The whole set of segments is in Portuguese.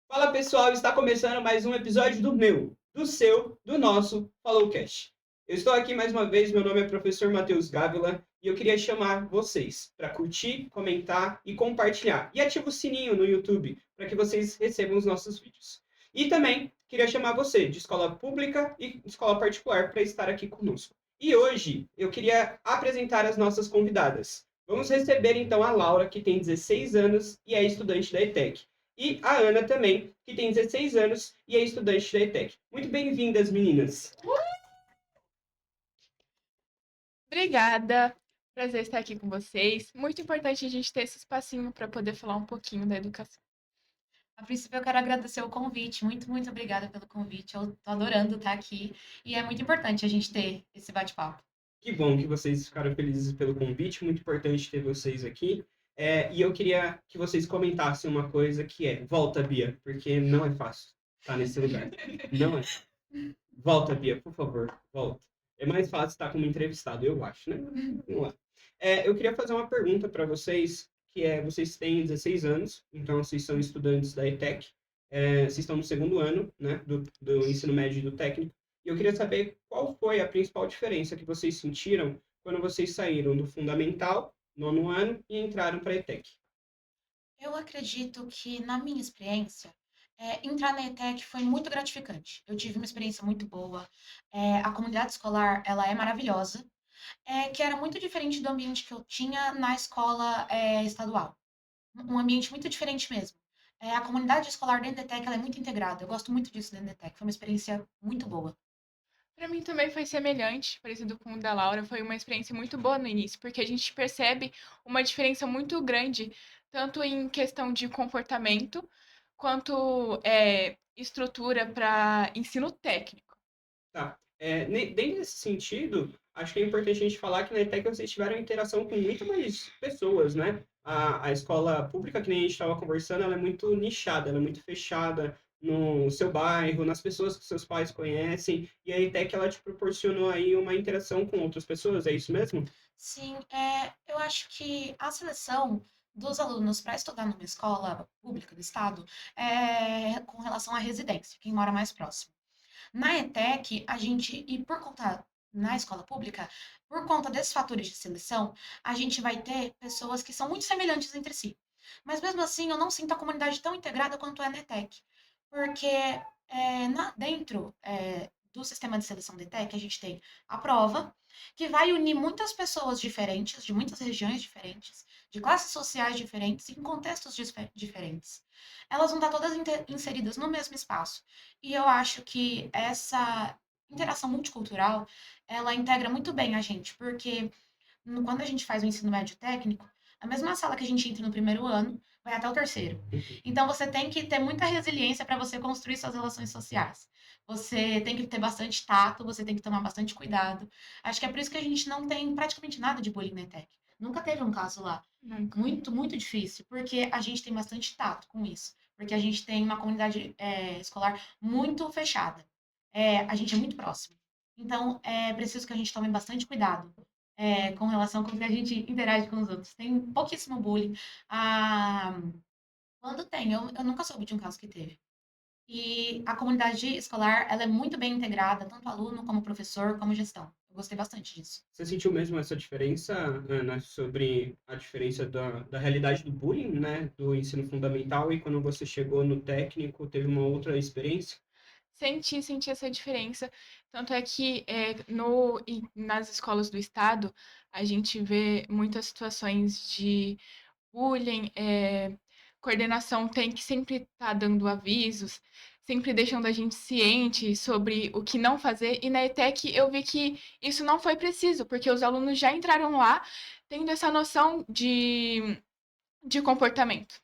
Fala pessoal, está começando mais um episódio do meu, do seu, do nosso Followcast. Eu estou aqui mais uma vez, meu nome é professor Matheus Gávila e eu queria chamar vocês para curtir, comentar e compartilhar. E ativa o sininho no YouTube para que vocês recebam os nossos vídeos. E também queria chamar você de escola pública e escola particular para estar aqui conosco. E hoje eu queria apresentar as nossas convidadas. Vamos receber então a Laura, que tem 16 anos e é estudante da ETEC. E a Ana também, que tem 16 anos e é estudante da ETEC. Muito bem-vindas, meninas. Obrigada. Prazer estar aqui com vocês. Muito importante a gente ter esse espacinho para poder falar um pouquinho da educação. A princípio, eu quero agradecer o convite. Muito obrigada pelo convite. Eu tô adorando estar aqui. E é muito importante a gente ter esse bate-papo. Que bom que vocês ficaram felizes pelo convite. Muito importante ter vocês aqui. E eu queria que vocês comentassem uma coisa que é: volta, Bia, porque não é fácil estar nesse lugar. Não é. Volta, Bia, por favor, volta. É mais fácil estar como entrevistado, eu acho, né? Vamos lá. Eu queria fazer uma pergunta para vocês, que é: vocês têm 16 anos, então vocês são estudantes da ETEC, vocês estão no segundo ano, né, do ensino médio e do técnico, e eu queria saber qual foi a principal diferença que vocês sentiram quando vocês saíram do fundamental, nono ano, e entraram para a ETEC. Eu acredito que, na minha experiência, entrar na ETEC foi muito gratificante. Eu tive uma experiência muito boa. A comunidade escolar, ela é maravilhosa. Que era muito diferente do ambiente que eu tinha na escola, estadual. Um ambiente muito diferente mesmo. A comunidade escolar dentro da ETEC, ela é muito integrada. Eu gosto muito disso dentro da ETEC. Foi uma experiência muito boa. Para mim também foi semelhante, parecido com o da Laura. Foi uma experiência muito boa no início, porque a gente percebe uma diferença muito grande, tanto em questão de comportamento, quanto estrutura para ensino técnico. Tá. Dentro desse sentido, acho que é importante a gente falar que na ETEC vocês tiveram interação com muito mais pessoas, né? A escola pública, que nem a gente estava conversando, ela é muito nichada, ela é muito fechada no seu bairro, nas pessoas que seus pais conhecem, e a ETEC, ela te proporcionou aí uma interação com outras pessoas, é isso mesmo? Sim, eu acho que a seleção dos alunos para estudar numa escola pública do estado é com relação à residência, quem mora mais próximo. Na ETEC, a gente, e por conta, na escola pública, por conta desses fatores de seleção, a gente vai ter pessoas que são muito semelhantes entre si. Mas mesmo assim, eu não sinto a comunidade tão integrada quanto é na ETEC, porque dentro do sistema de seleção da ETEC, a gente tem a prova, que vai unir muitas pessoas diferentes, de muitas regiões diferentes, de classes sociais diferentes, em contextos diferentes. Elas vão estar todas inseridas no mesmo espaço. E eu acho que essa interação multicultural, ela integra muito bem a gente, porque quando a gente faz o ensino médio técnico, a mesma sala que a gente entra no primeiro ano vai até o terceiro. Então você tem que ter muita resiliência para você construir suas relações sociais. Você tem que ter bastante tato, você tem que tomar bastante cuidado. Acho que é por isso que a gente não tem praticamente nada de bullying na ETEC. Nunca teve um caso lá. Nunca. Muito difícil, porque a gente tem bastante tato com isso. Porque a gente tem uma comunidade escolar muito fechada. A gente é muito próximo. Então, é preciso que a gente tome bastante cuidado com relação a como que a gente interage com os outros. Tem pouquíssimo bullying. Ah, quando tem, eu nunca soube de um caso que teve. E a comunidade escolar, ela é muito bem integrada, tanto aluno como professor, como gestão. Eu gostei bastante disso. Você sentiu mesmo essa diferença, Ana, sobre a diferença da realidade do bullying, né, do ensino fundamental, e quando você chegou no técnico, teve uma outra experiência? Senti essa diferença. Tanto é que nas escolas do estado, a gente vê muitas situações de bullying, coordenação tem que sempre estar dando avisos, sempre deixando a gente ciente sobre o que não fazer. E na ETEC eu vi que isso não foi preciso, porque os alunos já entraram lá tendo essa noção de comportamento.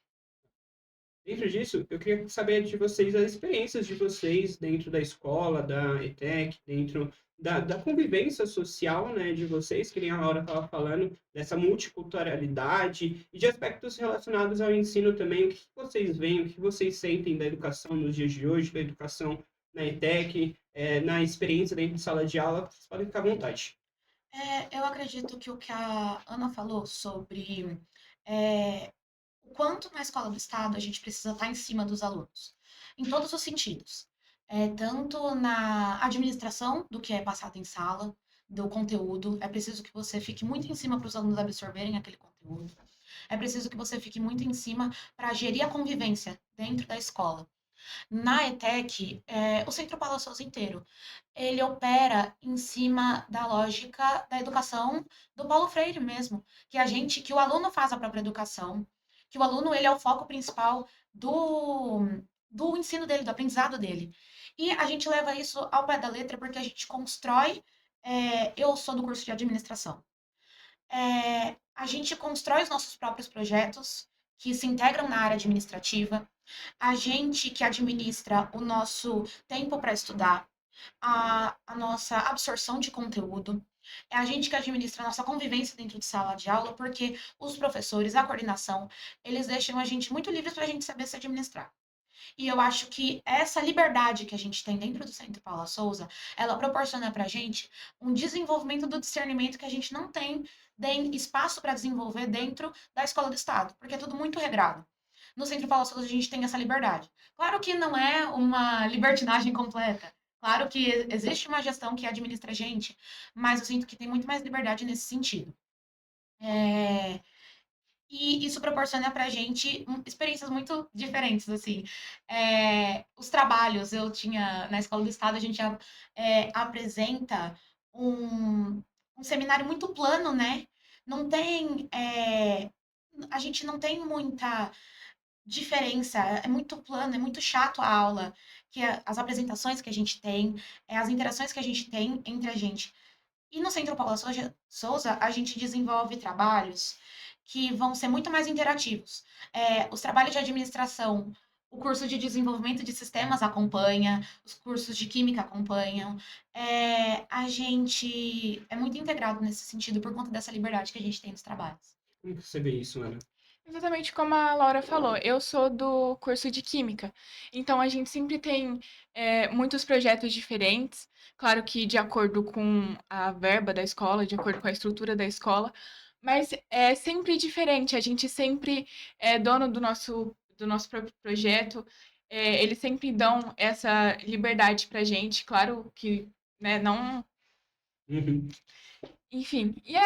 Dentro disso, eu queria saber de vocês as experiências de vocês dentro da escola, da ETEC, dentro da convivência social, né, de vocês, que nem a Laura estava falando, dessa multiculturalidade e de aspectos relacionados ao ensino também. O que vocês veem, o que vocês sentem da educação nos dias de hoje, da educação na ETEC, na experiência dentro de sala de aula? Vocês podem ficar à vontade. Eu acredito que o que a Ana falou sobre é, o quanto na escola do Estado a gente precisa estar em cima dos alunos, em todos os sentidos. Tanto na administração do que é passado em sala, do conteúdo, é preciso que você fique muito em cima para os alunos absorverem aquele conteúdo. É preciso que você fique muito em cima para gerir a convivência dentro da escola. Na ETEC, o Centro Paula Souza inteiro, ele opera em cima da lógica da educação do Paulo Freire mesmo, que o aluno faz a própria educação, que o aluno ele é o foco principal do ensino dele, do aprendizado dele. E a gente leva isso ao pé da letra porque a gente constrói. Eu sou do curso de administração. A gente constrói os nossos próprios projetos que se integram na área administrativa, a gente que administra o nosso tempo para estudar, a nossa absorção de conteúdo, é a gente que administra a nossa convivência dentro de sala de aula, porque os professores, a coordenação, eles deixam a gente muito livres para a gente saber se administrar. E eu acho que essa liberdade que a gente tem dentro do Centro Paula Souza, ela proporciona para a gente um desenvolvimento do discernimento que a gente não tem espaço para desenvolver dentro da escola do Estado, porque é tudo muito regrado. No Centro Paula Souza a gente tem essa liberdade. Claro que não é uma libertinagem completa. Claro que existe uma gestão que administra a gente, mas eu sinto que tem muito mais liberdade nesse sentido. É, e isso proporciona pra gente experiências muito diferentes, assim. Os trabalhos, eu tinha, na Escola do Estado, a gente apresenta um, um seminário muito plano, né? Não tem, a gente não tem muita diferença, é muito plano, é muito chato a aula, as apresentações que a gente tem, as interações que a gente tem entre a gente. E no Centro Paula Souza, a gente desenvolve trabalhos que vão ser muito mais interativos. Os trabalhos de administração, o curso de desenvolvimento de sistemas acompanha, os cursos de química acompanham. A gente é muito integrado nesse sentido por conta dessa liberdade que a gente tem nos trabalhos. Como que você vê isso, Ana? Exatamente como a Laura falou, eu sou do curso de Química, então a gente sempre tem muitos projetos diferentes, claro que de acordo com a verba da escola, de acordo com a estrutura da escola, mas é sempre diferente, a gente sempre é dono do nosso próprio projeto, eles sempre dão essa liberdade pra gente, claro que, né, não, Uhum. enfim, e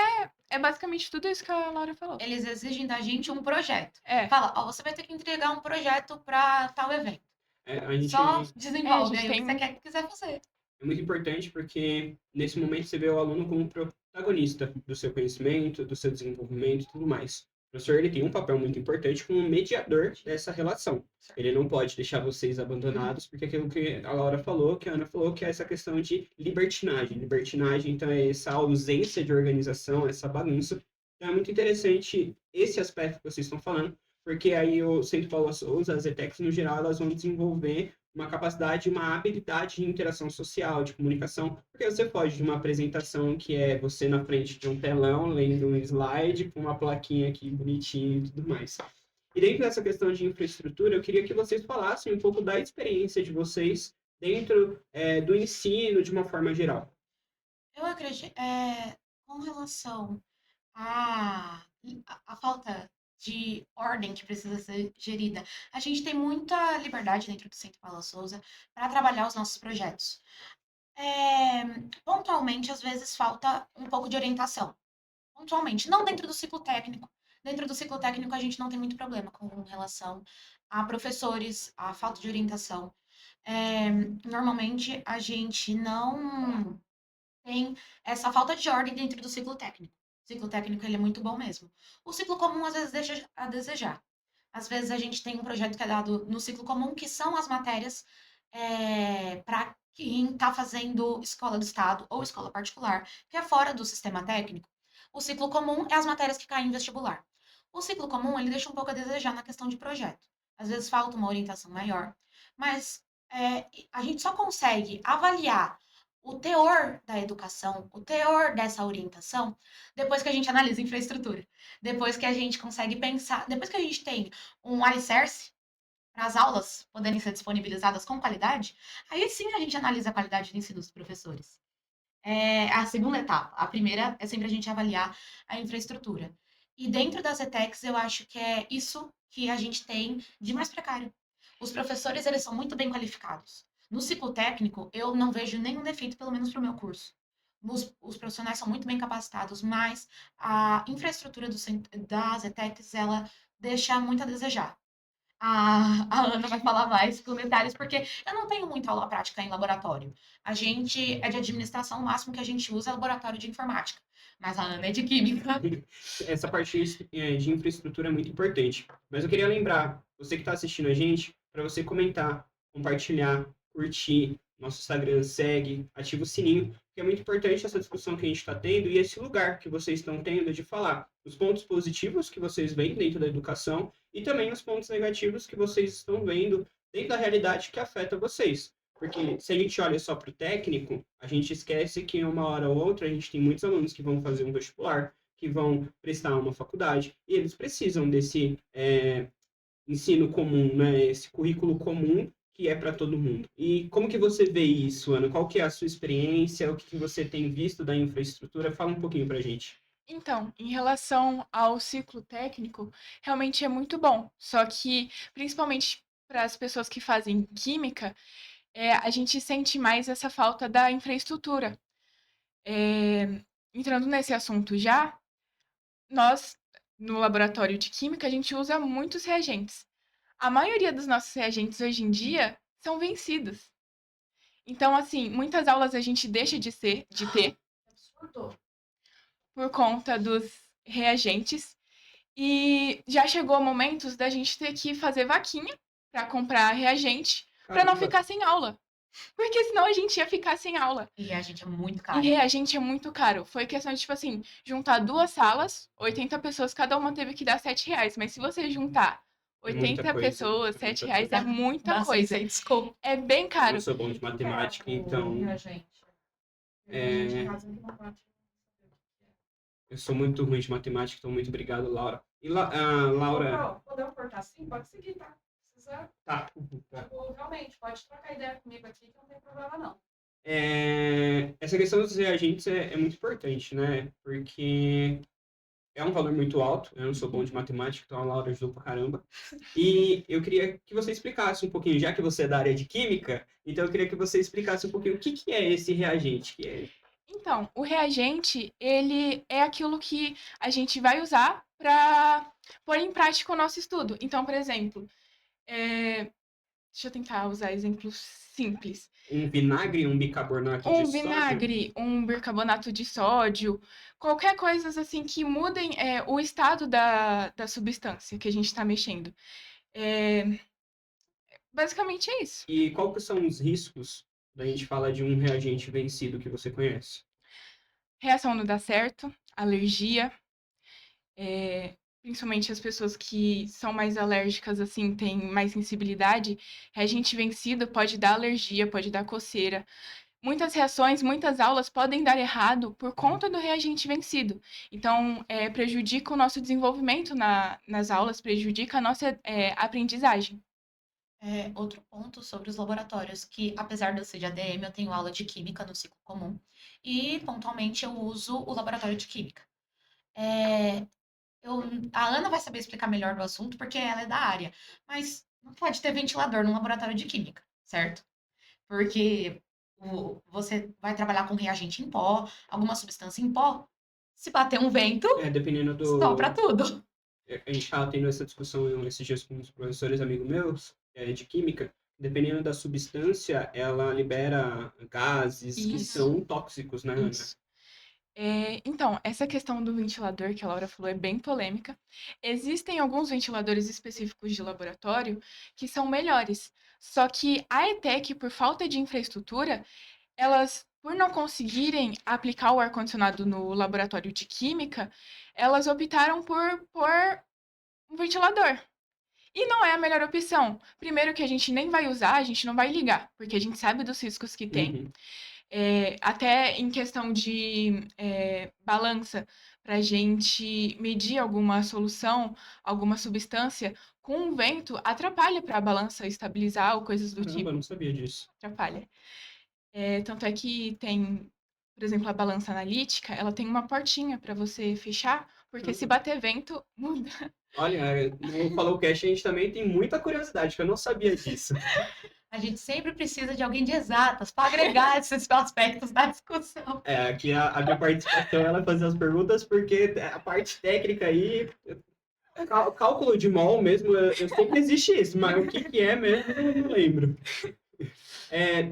é basicamente tudo isso que a Laura falou. Eles exigem da gente um projeto. É, Fala, ó, você vai ter que entregar um projeto para tal evento. A gente Só a desenvolve gente aí o que você tem. quiser fazer. é muito importante porque nesse momento você vê o aluno como protagonista do seu conhecimento, do seu desenvolvimento e tudo mais. O professor ele tem um papel muito importante como mediador dessa relação. Ele não pode deixar vocês abandonados, porque aquilo que a Laura falou, que a Ana falou, que é essa questão de libertinagem. Libertinagem, então, é essa ausência de organização, essa bagunça. Então, é muito interessante esse aspecto que vocês estão falando, porque aí o Centro Paula Souza, as ETECs no geral, elas vão desenvolver uma capacidade, uma habilidade de interação social, de comunicação, porque você foge de uma apresentação que é você na frente de um telão, lendo um slide, com uma plaquinha aqui bonitinha e tudo mais. E dentro dessa questão de infraestrutura, eu queria que vocês falassem um pouco da experiência de vocês dentro do ensino de uma forma geral. Eu acredito, com relação à, à falta de ordem que precisa ser gerida, a gente tem muita liberdade dentro do Centro Paula Souza para trabalhar os nossos projetos. É, pontualmente, às vezes, falta um pouco de orientação. Pontualmente, não dentro do ciclo técnico. Dentro do ciclo técnico, a gente não tem muito problema com relação a professores, a falta de orientação. Normalmente, a gente não tem essa falta de ordem dentro do ciclo técnico. O ciclo técnico ele é muito bom mesmo. O ciclo comum, às vezes, deixa a desejar. Às vezes, a gente tem um projeto que é dado no ciclo comum, que são as matérias para quem está fazendo escola do Estado ou escola particular, que é fora do sistema técnico. O ciclo comum é as matérias que caem em vestibular. O ciclo comum, ele deixa um pouco a desejar na questão de projeto. Às vezes falta uma orientação maior, mas a gente só consegue avaliar o teor da educação, o teor dessa orientação, depois que a gente analisa a infraestrutura. Depois que a gente consegue pensar, depois que a gente tem um alicerce para as aulas poderem ser disponibilizadas com qualidade, aí sim a gente analisa a qualidade do ensino dos professores. É a segunda etapa. A primeira é sempre a gente avaliar a infraestrutura. E dentro das ETECs, eu acho que é isso que a gente tem de mais precário. Os professores, eles são muito bem qualificados. No ciclo técnico, eu não vejo nenhum defeito, pelo menos para o meu curso. Os profissionais são muito bem capacitados, mas a infraestrutura das ETECs, ela deixa muito a desejar. A Ana vai falar mais com detalhes, porque eu não tenho muita aula prática em laboratório. A gente é de administração, o máximo que a gente usa é laboratório de informática. Mas a Ana é de química. Essa parte de infraestrutura é muito importante. Mas eu queria lembrar, você que está assistindo a gente, para você comentar, compartilhar, curtir nosso Instagram, segue, ativa o sininho, porque é muito importante essa discussão que a gente está tendo e esse lugar que vocês estão tendo de falar os pontos positivos que vocês veem dentro da educação e também os pontos negativos que vocês estão vendo dentro da realidade que afeta vocês. Porque se a gente olha só para o técnico, a gente esquece que uma hora ou outra a gente tem muitos alunos que vão fazer um vestibular, que vão prestar uma faculdade, e eles precisam desse ensino comum, né? Esse currículo comum que é para todo mundo. E como que você vê isso, Ana? Qual que é a sua experiência? O que você tem visto da infraestrutura? Fala um pouquinho para a gente. Então, em relação ao ciclo técnico, realmente é muito bom. Só que, principalmente para as pessoas que fazem química, a gente sente mais essa falta da infraestrutura. É, entrando nesse assunto já, nós, no laboratório de química, a gente usa muitos reagentes. A maioria dos nossos reagentes hoje em dia são vencidos. Então, assim, muitas aulas a gente deixa de ter Absurdo. por conta dos reagentes. E já chegou momentos da gente ter que fazer vaquinha para comprar reagente para não Caramba, ficar sem aula. Porque senão a gente ia ficar sem aula. E a gente é muito E caro. reagente é muito caro. Foi questão de, tipo assim, juntar duas salas, 80 pessoas, cada uma teve que dar R$ 7. Mas se você juntar é muita 80 coisa. pessoas, É muita R$ 7 coisa. é muita Dá coisa. 600 conto. É bem Eu não caro. sou bom de matemática, então Reagente. É. Eu sou muito ruim de matemática, então muito obrigado, Laura. E Laura. Podemos cortar assim? Pode seguir, tá? Precisa, Tá. tipo, realmente, pode trocar ideia comigo aqui que não tem problema não. Essa questão dos reagentes é muito importante, né? Porque é um valor muito alto. Eu não sou bom de matemática, então a Laura ajudou pra caramba. E eu queria que você explicasse um pouquinho, já que você é da área de química, então eu queria que você explicasse um pouquinho o que é esse reagente. Então, o reagente, ele é aquilo que a gente vai usar para pôr em prática o nosso estudo. Então, por exemplo, deixa eu tentar usar exemplos simples. Um vinagre, um bicarbonato de Um sódio? vinagre, um bicarbonato de sódio, qualquer coisa assim que mudem o estado da substância que a gente está mexendo. É, basicamente é isso. E qual que são os riscos da gente falar de um reagente vencido que você conhece? Reação não dá certo, alergia, principalmente as pessoas que são mais alérgicas, assim, têm mais sensibilidade, reagente vencido pode dar alergia, pode dar coceira. Muitas reações, muitas aulas podem dar errado por conta do reagente vencido. Então, prejudica o nosso desenvolvimento nas aulas, prejudica a nossa aprendizagem. Outro ponto sobre os laboratórios, que apesar de eu ser de ADM, eu tenho aula de química no ciclo comum, e pontualmente eu uso o laboratório de química. É, a Ana vai saber explicar melhor do assunto, porque ela é da área, mas não pode ter ventilador no laboratório de química, certo? Porque você vai trabalhar com reagente em pó, alguma substância em pó, se bater um vento, Dependendo do. sopra tudo. A gente estava tendo essa discussão esses dias com uns professores amigos meus, de química. Dependendo da substância, ela libera gases que Isso. são tóxicos, né, Ana? Isso. Então, essa questão do ventilador que a Laura falou é bem polêmica. Existem alguns ventiladores específicos de laboratório que são melhores. Só que a ETEC, por falta de infraestrutura, elas, por não conseguirem aplicar o ar-condicionado no laboratório de química, elas optaram por pôr um ventilador. E não é a melhor opção. Primeiro que a gente nem vai usar, a gente não vai ligar, porque a gente sabe dos riscos que tem. Uhum. Até em questão de balança, para a gente medir alguma solução, alguma substância, com o vento, atrapalha para a balança estabilizar ou coisas do Caramba, eu tipo. não sabia disso. Atrapalha. Tanto é que tem, por exemplo, a balança analítica, ela tem uma portinha para você fechar, porque se bater vento, muda. Olha, no Followcast a gente também tem muita curiosidade, que eu não sabia disso. A gente sempre precisa de alguém de exatas para agregar esses aspectos da discussão. Aqui a minha participação ela é fazer as perguntas, porque a parte técnica aí, cálculo de mol mesmo, eu sei que existe isso, mas o que é mesmo, eu não lembro.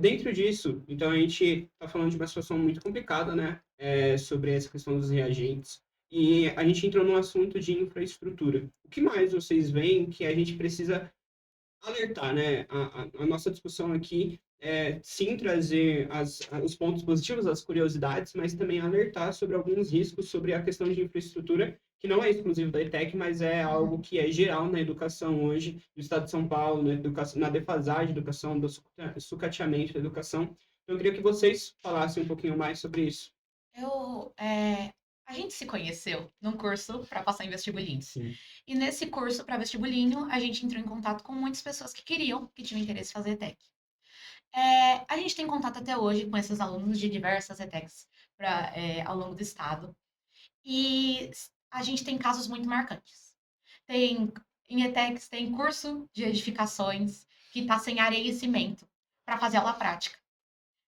Dentro disso, então a gente está falando de uma situação muito complicada, né? Sobre essa questão dos reagentes. E a gente entrou num assunto de infraestrutura. O que mais vocês veem que a gente precisa alertar, né? A nossa discussão aqui é sim trazer os pontos positivos, as curiosidades, mas também alertar sobre alguns riscos sobre a questão de infraestrutura, que não é exclusivo da ETEC, mas é algo que é geral na educação hoje, no estado de São Paulo, na defasagem da educação, do sucateamento da educação. Então, eu queria que vocês falassem um pouquinho mais sobre isso. A gente se conheceu num curso para passar em vestibulinho. Sim. E nesse curso para vestibulinho, a gente entrou em contato com muitas pessoas que tinham interesse em fazer ETEC. A gente tem contato até hoje com esses alunos de diversas ETECs ao longo do estado. E a gente tem casos muito marcantes. Em ETECs tem curso de edificações que está sem areia e cimento para fazer aula prática.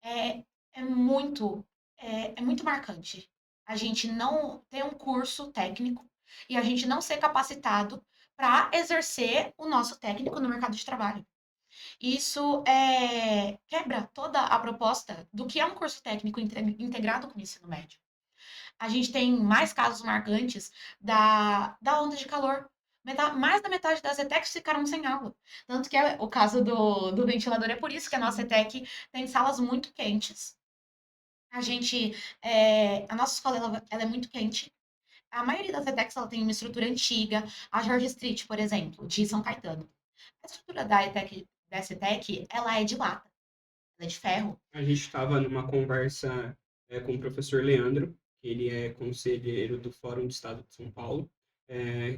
É, é muito, é muito marcante a gente não ter um curso técnico e a gente não ser capacitado para exercer o nosso técnico no mercado de trabalho. Isso quebra toda a proposta do que é um curso técnico integrado com o ensino médio. A gente tem mais casos marcantes da onda de calor. Mais da metade das ETECs ficaram sem aula. Tanto que é o caso do ventilador, é por isso que a nossa ETEC tem salas muito quentes. A nossa escola ela é muito quente. A maioria das ETECs ela tem uma estrutura antiga. A George Street, por exemplo, de São Caetano. A estrutura dessa ETEC, ela é de lata. Ela é de ferro. A gente estava numa conversa com o professor Leandro, que ele é conselheiro do Fórum do Estado de São Paulo,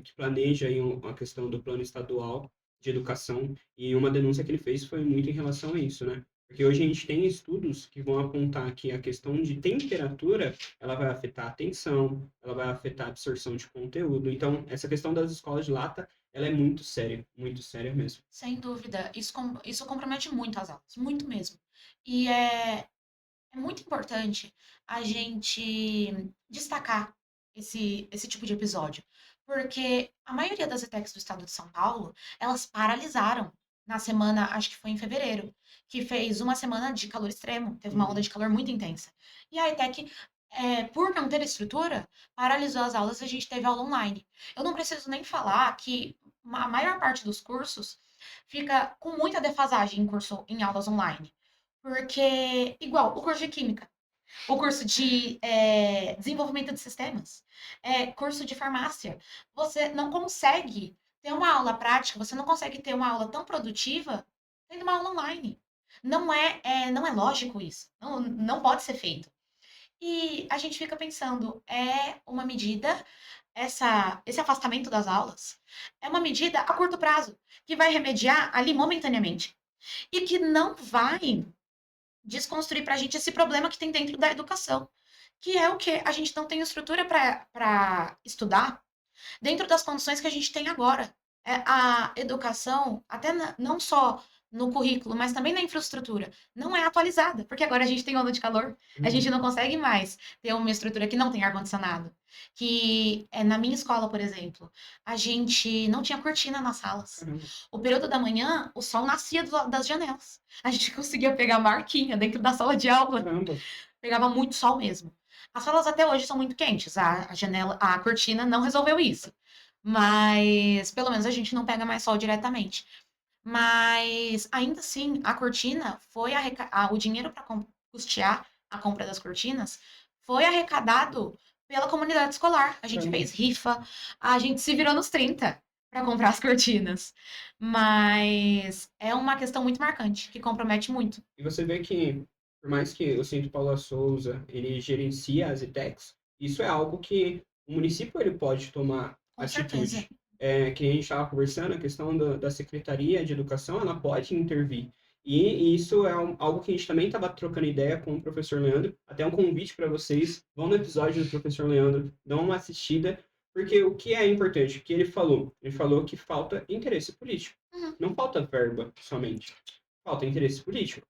que planeja aí a questão do plano estadual de educação, e uma denúncia que ele fez foi muito em relação a isso, né? Porque hoje a gente tem estudos que vão apontar que a questão de temperatura, ela vai afetar a atenção, ela vai afetar a absorção de conteúdo. Então, essa questão das escolas de lata, ela é muito séria mesmo. Sem dúvida. Isso compromete muito as aulas, muito mesmo. E é muito importante a gente destacar esse tipo de episódio, porque a maioria das ETECs do estado de São Paulo, elas paralisaram na semana, acho que foi em fevereiro, que fez uma semana de calor extremo, teve uma onda de calor muito intensa. E a ETEC, por não ter estrutura, paralisou as aulas e a gente teve aula online. Eu não preciso nem falar que a maior parte dos cursos fica com muita defasagem em aulas online. Porque, igual, o curso de Química, o curso de desenvolvimento de sistemas, curso de farmácia, você não consegue ter uma aula prática, você não consegue ter uma aula tão produtiva tendo uma aula online. Não é lógico isso. Não pode ser feito. E a gente fica pensando, é uma medida, esse afastamento das aulas, é uma medida a curto prazo, que vai remediar ali momentaneamente. E que não vai desconstruir para a gente esse problema que tem dentro da educação, que é o que a gente não tem estrutura para estudar dentro das condições que a gente tem agora. A educação, não só no currículo, mas também na infraestrutura, não é atualizada, porque agora a gente tem onda de calor, a gente não consegue mais ter uma estrutura que não tem ar-condicionado. Que na minha escola, por exemplo, a gente não tinha cortina nas salas. O período da manhã, o sol nascia das janelas. A gente conseguia pegar marquinha dentro da sala de aula. Caramba. Pegava muito sol mesmo. As salas até hoje são muito quentes. A cortina não resolveu isso. Mas pelo menos a gente não pega mais sol diretamente. Mas ainda assim, a cortina foi o dinheiro para custear a compra das cortinas foi arrecadado pela comunidade escolar. A gente fez rifa, a gente se virou nos 30 para comprar as cortinas. Mas é uma questão muito marcante, que compromete muito. E você vê que, por mais que o Centro Paula Souza ele gerencia as ETECs, isso é algo que o município ele pode tomar Com atitude. certeza. Que a gente estava conversando, a questão da Secretaria de Educação, ela pode intervir. E isso é algo que a gente também estava trocando ideia com o professor Leandro. Até um convite para vocês, vão no episódio do professor Leandro, dão uma assistida, Porque o que é importante? O que ele falou? Ele falou que falta interesse político. Uhum. Não falta verba somente. Falta interesse político.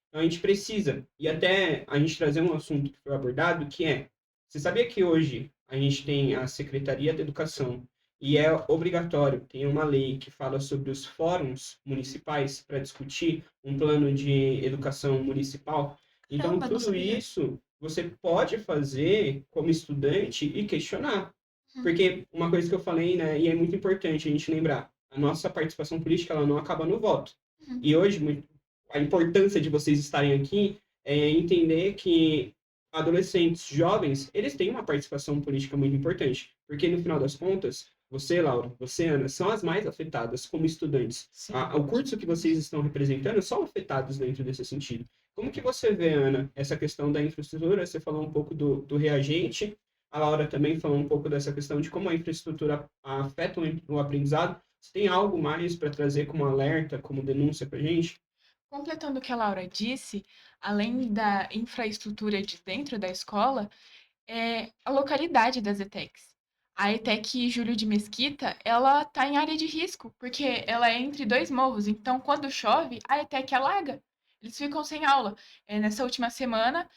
Então a gente precisa, e até a gente trazer um assunto que foi abordado, que é, você sabia que hoje a gente tem a Secretaria da Educação e é obrigatório, tem uma lei que fala sobre os fóruns municipais para discutir um plano de educação municipal? Então, Caramba, não tudo sabia. isso você pode fazer como estudante e questionar. Uhum. Porque uma coisa que eu falei, né, e é muito importante a gente lembrar, a nossa participação política ela não acaba no voto. Uhum. E hoje, a importância de vocês estarem aqui é entender que adolescentes, jovens, eles têm uma participação política muito importante. Porque, no final das contas, você, Laura, você, Ana, são as mais afetadas como estudantes. Sim. O curso que vocês estão representando são afetados dentro desse sentido. Como que você vê, Ana, essa questão da infraestrutura? Você falou um pouco do reagente, a Laura também falou um pouco dessa questão de como a infraestrutura afeta o aprendizado. Você tem algo mais para trazer como alerta, como denúncia para a gente? Completando o que a Laura disse, além da infraestrutura de dentro da escola, é a localidade das ETECs. A ETEC Júlio de Mesquita, ela está em área de risco, porque ela é entre dois morros. Então, quando chove, a ETEC alaga. Eles ficam sem aula. Nessa última semana,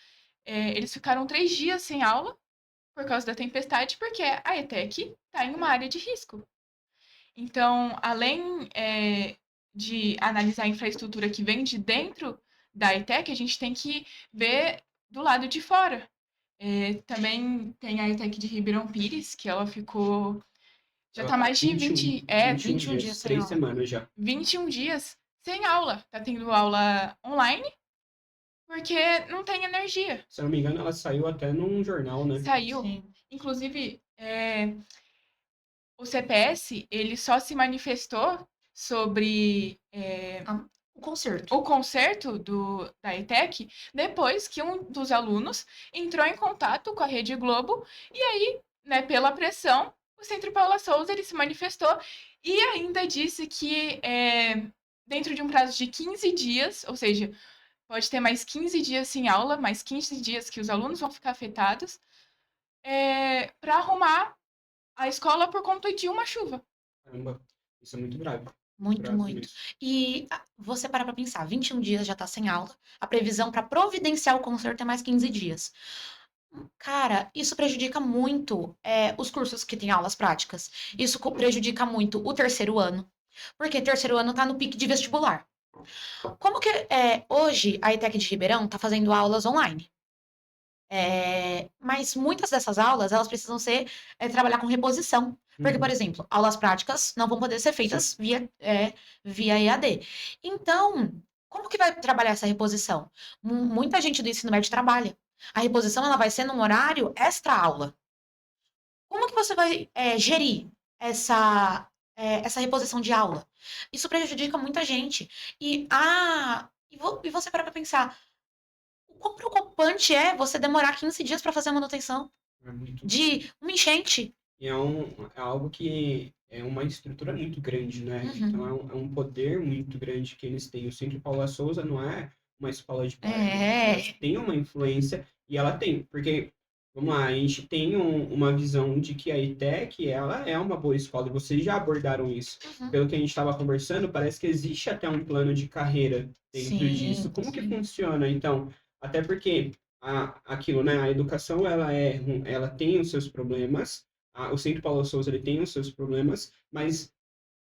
eles ficaram 3 dias sem aula por causa da tempestade, porque a ETEC está em uma área de risco. Então, além de analisar a infraestrutura que vem de dentro da ETEC, a gente tem que ver do lado de fora. Também tem a ETEC de Ribeirão Pires, que ela ficou. Já está mais de 20, 21 dias dias, sem 3 aula. semanas já. 21 dias sem aula. Está tendo aula online, porque não tem energia. Se eu não me engano, ela saiu até num jornal, né? Saiu. Sim. Inclusive, o CPS, ele só se manifestou sobre O concerto. o concerto da ETEC depois que um dos alunos entrou em contato com a Rede Globo e aí, né, pela pressão, o Centro Paula Souza ele se manifestou e ainda disse que dentro de um prazo de 15 dias, ou seja, pode ter mais 15 dias sem aula, mais 15 dias que os alunos vão ficar afetados, para arrumar a escola por conta de uma chuva. Caramba, isso é muito grave. Muito, Grave muito. mesmo. E você para pensar, 21 dias já tá sem aula, a previsão para providenciar o concerto é mais 15 dias. Cara, isso prejudica muito os cursos que têm aulas práticas. Isso prejudica muito o terceiro ano, porque terceiro ano tá no pique de vestibular. Como que hoje a ETEC de Ribeirão tá fazendo aulas online? Mas muitas dessas aulas, elas precisam trabalhar com reposição. Porque, por Uhum. exemplo, aulas práticas não vão poder ser feitas via EAD. Então, como que vai trabalhar essa reposição? Muita gente do ensino médio trabalha. A reposição, ela vai ser num horário extra-aula. Como que você vai gerir essa reposição de aula? Isso prejudica muita gente. E você para pensar, o quão preocupante é você demorar 15 dias para fazer a manutenção É muito. de uma enchente? E é algo que é uma estrutura muito grande, né? Uhum. Então é um poder muito grande que eles têm. O Centro Paula Souza não é uma escola de bairro. É. Ela tem uma influência e ela tem, porque, vamos lá, a gente tem uma visão de que a ETEC, ela é uma boa escola, e vocês já abordaram isso. Uhum. Pelo que a gente estava conversando, parece que existe até um plano de carreira dentro Sim, disso. Como que sim. funciona, então? Até porque aquilo, né? A educação, ela tem os seus problemas, o Centro Paulo Souza ele tem os seus problemas, mas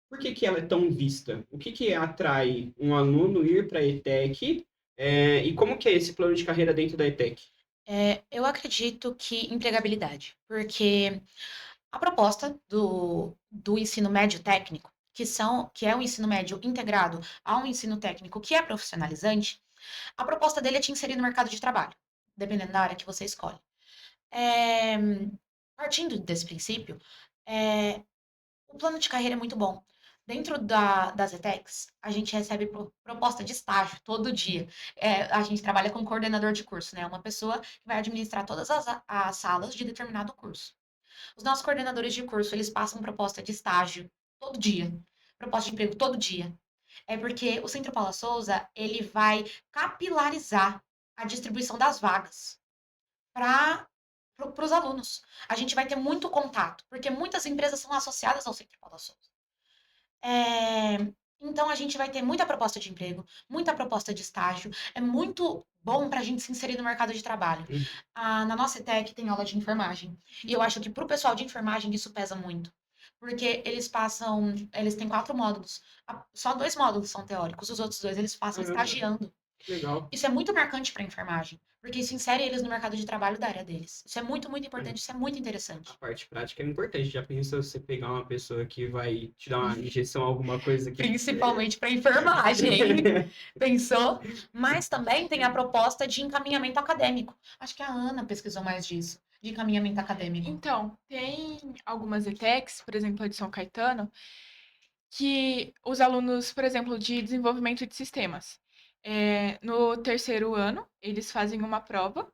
por que que ela é tão vista? O que que atrai um aluno ir para a ETEC? E como que é esse plano de carreira dentro da ETEC? Eu acredito que empregabilidade, porque a proposta do ensino médio técnico, que é um ensino médio integrado a um ensino técnico que é profissionalizante, a proposta dele é te inserir no mercado de trabalho, dependendo da área que você escolhe. É, partindo desse princípio, o plano de carreira é muito bom. Dentro das ETECs, a gente recebe proposta de estágio todo dia. A gente trabalha com coordenador de curso, né? Uma pessoa que vai administrar todas as salas de determinado curso. Os nossos coordenadores de curso, eles passam proposta de estágio todo dia, proposta de emprego todo dia. É porque o Centro Paula Souza, ele vai capilarizar a distribuição das vagas para para os alunos. A gente vai ter muito contato, porque muitas empresas são associadas ao Centro Paula Souza. É, então, a gente vai ter muita proposta de emprego, muita proposta de estágio. É muito bom para a gente se inserir no mercado de trabalho. Uhum. Na nossa ETEC tem aula de enfermagem. E eu acho que para o pessoal de enfermagem isso pesa muito. Porque eles têm 4 módulos. Só 2 módulos são teóricos, os outros 2 eles passam Caramba, estagiando. que legal. Isso é muito marcante para a enfermagem, porque isso insere eles no mercado de trabalho da área deles. Isso é muito, muito importante, isso é muito interessante. A parte prática é importante. Já pensa você pegar uma pessoa que vai te dar uma injeção, alguma coisa que. Principalmente para enfermagem. Pensou? Mas também tem a proposta de encaminhamento acadêmico. Acho que a Ana pesquisou mais disso, de encaminhamento acadêmico. Então, tem algumas ETECs, por exemplo, a de São Caetano, que os alunos, por exemplo, de desenvolvimento de sistemas, no terceiro ano, eles fazem uma prova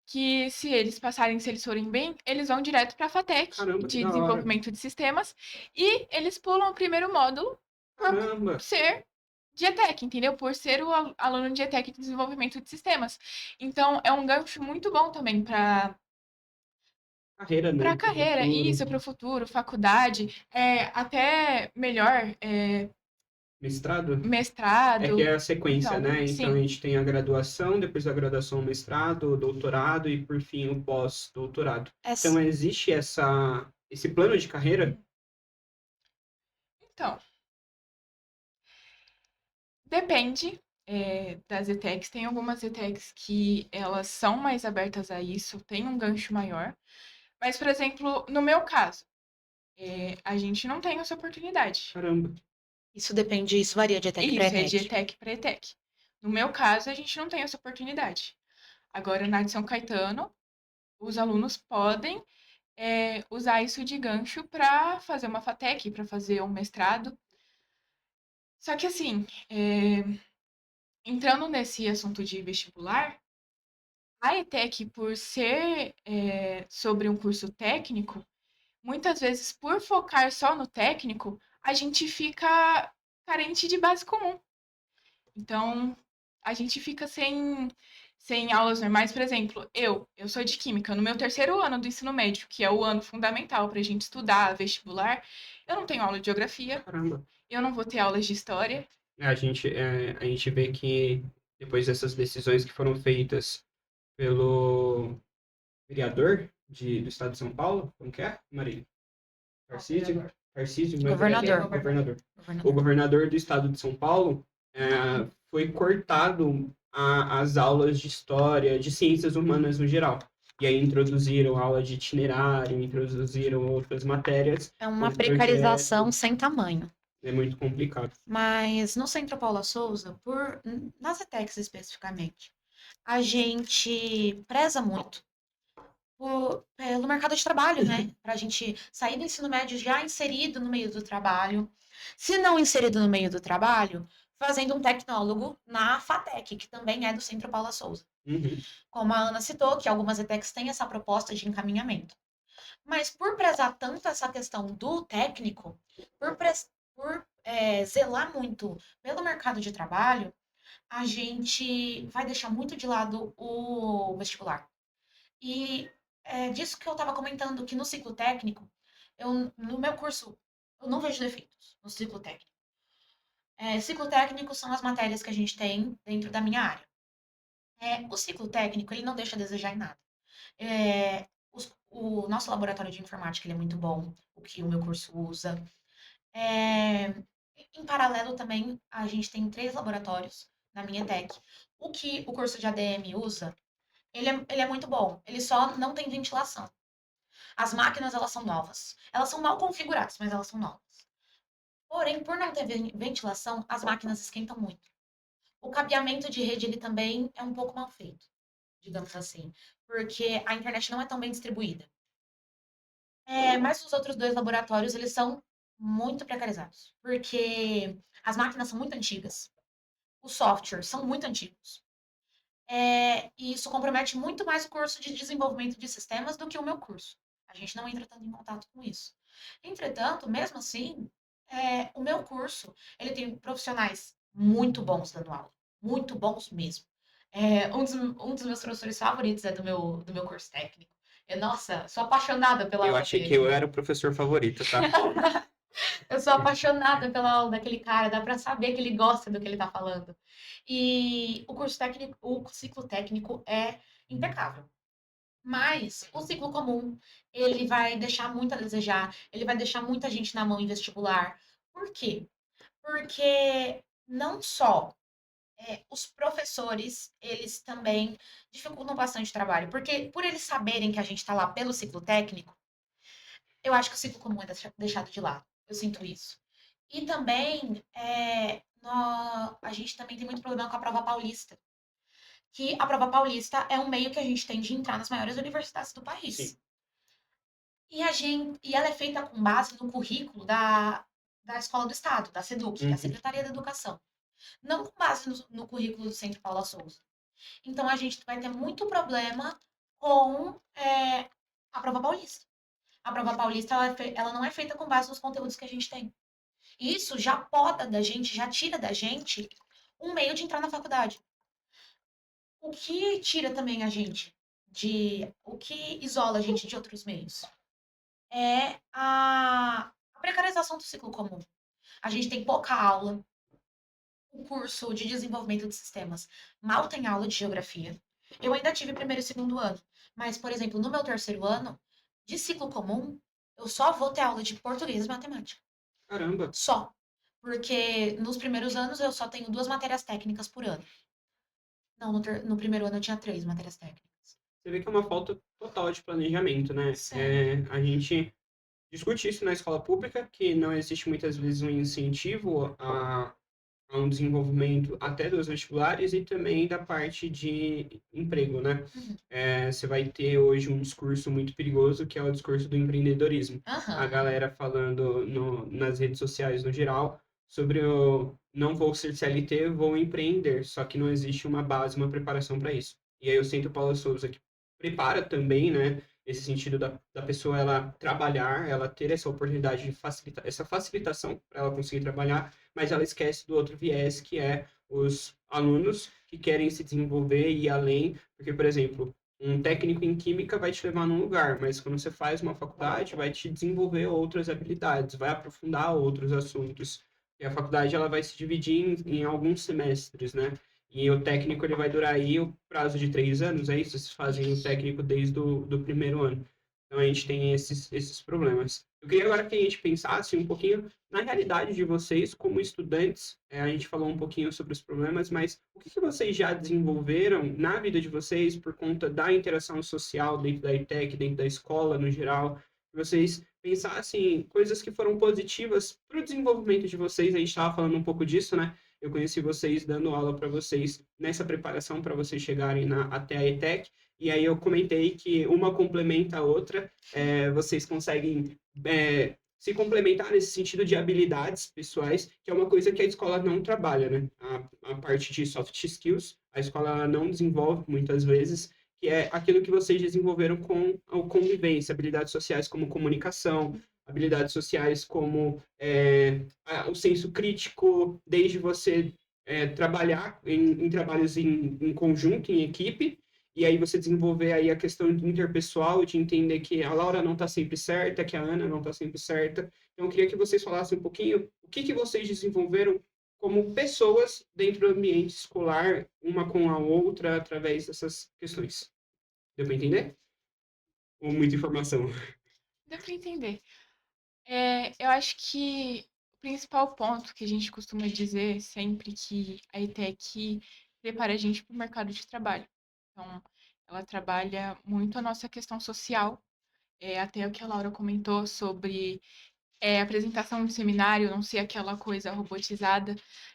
que, se eles passarem, se eles forem bem, eles vão direto para a FATEC Caramba, que de da hora. desenvolvimento de sistemas e eles pulam o primeiro módulo por Caramba. ser de ETEC, entendeu? Por ser o aluno de ETEC de desenvolvimento de sistemas. Então, é um gancho muito bom também para Carreira, né? para Pro carreira, isso, futuro. para o futuro, faculdade, até melhor, Mestrado? É que mestrado. é a sequência, Então, né? Então a sim. gente tem a graduação, depois da graduação, o mestrado, o doutorado e por fim o pós-doutorado. Então existe esse plano de carreira? Então, depende, das ETECs. Tem algumas ETECs que elas são mais abertas a isso, tem um gancho maior. Mas, por exemplo, no meu caso, a gente não tem essa oportunidade. Caramba. Isso varia de ETEC para Isso, é de ETEC. ETEC para ETEC. No meu caso, a gente não tem essa oportunidade. Agora, na de São Caetano, os alunos podem usar isso de gancho para fazer uma FATEC, para fazer um mestrado. Só que, assim, entrando nesse assunto de vestibular, a ETEC, por ser sobre um curso técnico, muitas vezes, por focar só no técnico, a gente fica carente de base comum. Então, a gente fica sem aulas normais. Por exemplo, eu sou de Química. No meu terceiro ano do ensino médio, que é o ano fundamental para a gente estudar vestibular, eu não tenho aula de geografia, Caramba. eu não vou ter aulas de história. A gente vê que depois dessas decisões que foram feitas pelo vereador do estado de São Paulo, como que é, Marília? Tarcísio? Tarcísio, não é Governador. vereador, governador. O Governador. governador do estado de São Paulo foi cortado as aulas de história, de ciências humanas no geral. E aí introduziram aula de itinerário, introduziram outras matérias. É uma com precarização projeto. sem tamanho. É muito complicado. Mas no Centro Paula Souza, nas ETECs especificamente, a gente preza muito pelo mercado de trabalho, né? Para a gente sair do ensino médio já inserido no meio do trabalho. Se não inserido no meio do trabalho, fazendo um tecnólogo na FATEC, que também é do Centro Paula Souza. Uhum. Como a Ana citou, que algumas ETECs têm essa proposta de encaminhamento. Mas por prezar tanto essa questão do técnico, por zelar muito pelo mercado de trabalho, a gente vai deixar muito de lado o vestibular. E é disso que eu estava comentando, que no ciclo técnico, no meu curso, eu não vejo defeitos no ciclo técnico. Ciclo técnico são as matérias que a gente tem dentro da minha área. O ciclo técnico, ele não deixa a desejar em nada. O nosso laboratório de informática, ele é muito bom, o que o meu curso usa. Em paralelo também, a gente tem 3 laboratórios na minha ETEC. O que o curso de ADM usa, ele é muito bom. Ele só não tem ventilação. As máquinas, elas são novas. Elas são mal configuradas, mas elas são novas. Porém, por não ter ventilação, as máquinas esquentam muito. O cabeamento de rede, ele também é um pouco mal feito, digamos assim. Porque a internet não é tão bem distribuída. Mas os outros 2 laboratórios, eles são muito precarizados. Porque as máquinas são muito antigas. Os softwares são muito antigos. E isso compromete muito mais o curso de desenvolvimento de sistemas do que o meu curso. A gente não entra tanto em contato com isso. Entretanto, mesmo assim, o meu curso, ele tem profissionais muito bons dando aula. Muito bons mesmo. Um dos meus professores favoritos é do meu curso técnico. Nossa, sou apaixonada pela Eu aula achei que dele. eu era o professor favorito, tá? Eu sou apaixonada pela aula daquele cara, dá pra saber que ele gosta do que ele tá falando. E o curso técnico, o ciclo técnico é impecável. Mas o ciclo comum, ele vai deixar muito a desejar, ele vai deixar muita gente na mão em vestibular. Por quê? Porque não só os professores, eles também dificultam bastante o trabalho. Porque por eles saberem que a gente está lá pelo ciclo técnico, eu acho que o ciclo comum é deixado de lado. Eu sinto isso. E também, a gente também tem muito problema com a prova paulista. Que a prova paulista é um meio que a gente tem de entrar nas maiores universidades do Sim. país. E ela é feita com base no currículo da Escola do Estado, da SEDUC, que é a Uhum. Secretaria da Educação. Não com base no currículo do Centro Paula Souza. Então, a gente vai ter muito problema com a prova paulista. A prova paulista, ela não é feita com base nos conteúdos que a gente tem. Isso já poda da gente, já tira da gente um meio de entrar na faculdade. O que tira também a gente o que isola a gente de outros meios é a precarização do ciclo comum. A gente tem pouca aula. O curso de desenvolvimento de sistemas mal tem aula de geografia. Eu ainda tive primeiro e segundo ano, mas, por exemplo, no meu terceiro ano, de ciclo comum, eu só vou ter aula de português e matemática. Caramba. Só. Porque nos primeiros anos eu só tenho 2 matérias técnicas por ano. Não, no primeiro ano eu tinha 3 matérias técnicas. Você vê que é uma falta total de planejamento, né? Sério. A gente discute isso na escola pública, que não existe muitas vezes um incentivo a um desenvolvimento até dos vestibulares e também da parte de emprego, né? Uhum. Você vai ter hoje um discurso muito perigoso, que é o discurso do empreendedorismo. A Aham. galera falando nas redes sociais no geral sobre o não vou ser CLT, vou empreender, só que não existe uma base, uma preparação para isso. E aí eu sinto o Paulo Souza que prepara também, né? Esse sentido da pessoa ela trabalhar, ela ter essa oportunidade de facilitar, essa facilitação para ela conseguir trabalhar, mas ela esquece do outro viés, que é os alunos que querem se desenvolver e ir além, porque, por exemplo, um técnico em química vai te levar num lugar, mas quando você faz uma faculdade, vai te desenvolver outras habilidades, vai aprofundar outros assuntos. E a faculdade ela vai se dividir em alguns semestres, né? E o técnico ele vai durar aí o prazo de 3 anos, é isso? Vocês fazem o Isso. técnico desde do primeiro ano. Então a gente tem esses problemas. Eu queria agora que a gente pensasse um pouquinho na realidade de vocês como estudantes. A gente falou um pouquinho sobre os problemas, mas o que vocês já desenvolveram na vida de vocês por conta da interação social dentro da ETEC, dentro da escola no geral? Que vocês pensassem coisas que foram positivas para o desenvolvimento de vocês. A gente estava falando um pouco disso, né? Eu conheci vocês dando aula para vocês nessa preparação para vocês chegarem até a ETEC. E aí eu comentei que uma complementa a outra, vocês conseguem se complementar nesse sentido de habilidades pessoais, que é uma coisa que a escola não trabalha, né? A parte de soft skills, a escola não desenvolve muitas vezes, que é aquilo que vocês desenvolveram com a convivência, habilidades sociais como comunicação, habilidades sociais como o senso crítico, desde você trabalhar em trabalhos em conjunto, em equipe, e aí você desenvolver aí a questão interpessoal, de entender que a Laura não está sempre certa, que a Ana não está sempre certa. Então, eu queria que vocês falassem um pouquinho o que vocês desenvolveram como pessoas dentro do ambiente escolar, uma com a outra, através dessas questões. Deu para entender? Ou muita informação? Deu para entender. Eu acho que o principal ponto que a gente costuma dizer sempre que a ETEC prepara a gente para o mercado de trabalho. Então, ela trabalha muito a nossa questão social, até o que a Laura comentou sobre apresentação de seminário, não ser aquela coisa robotizada.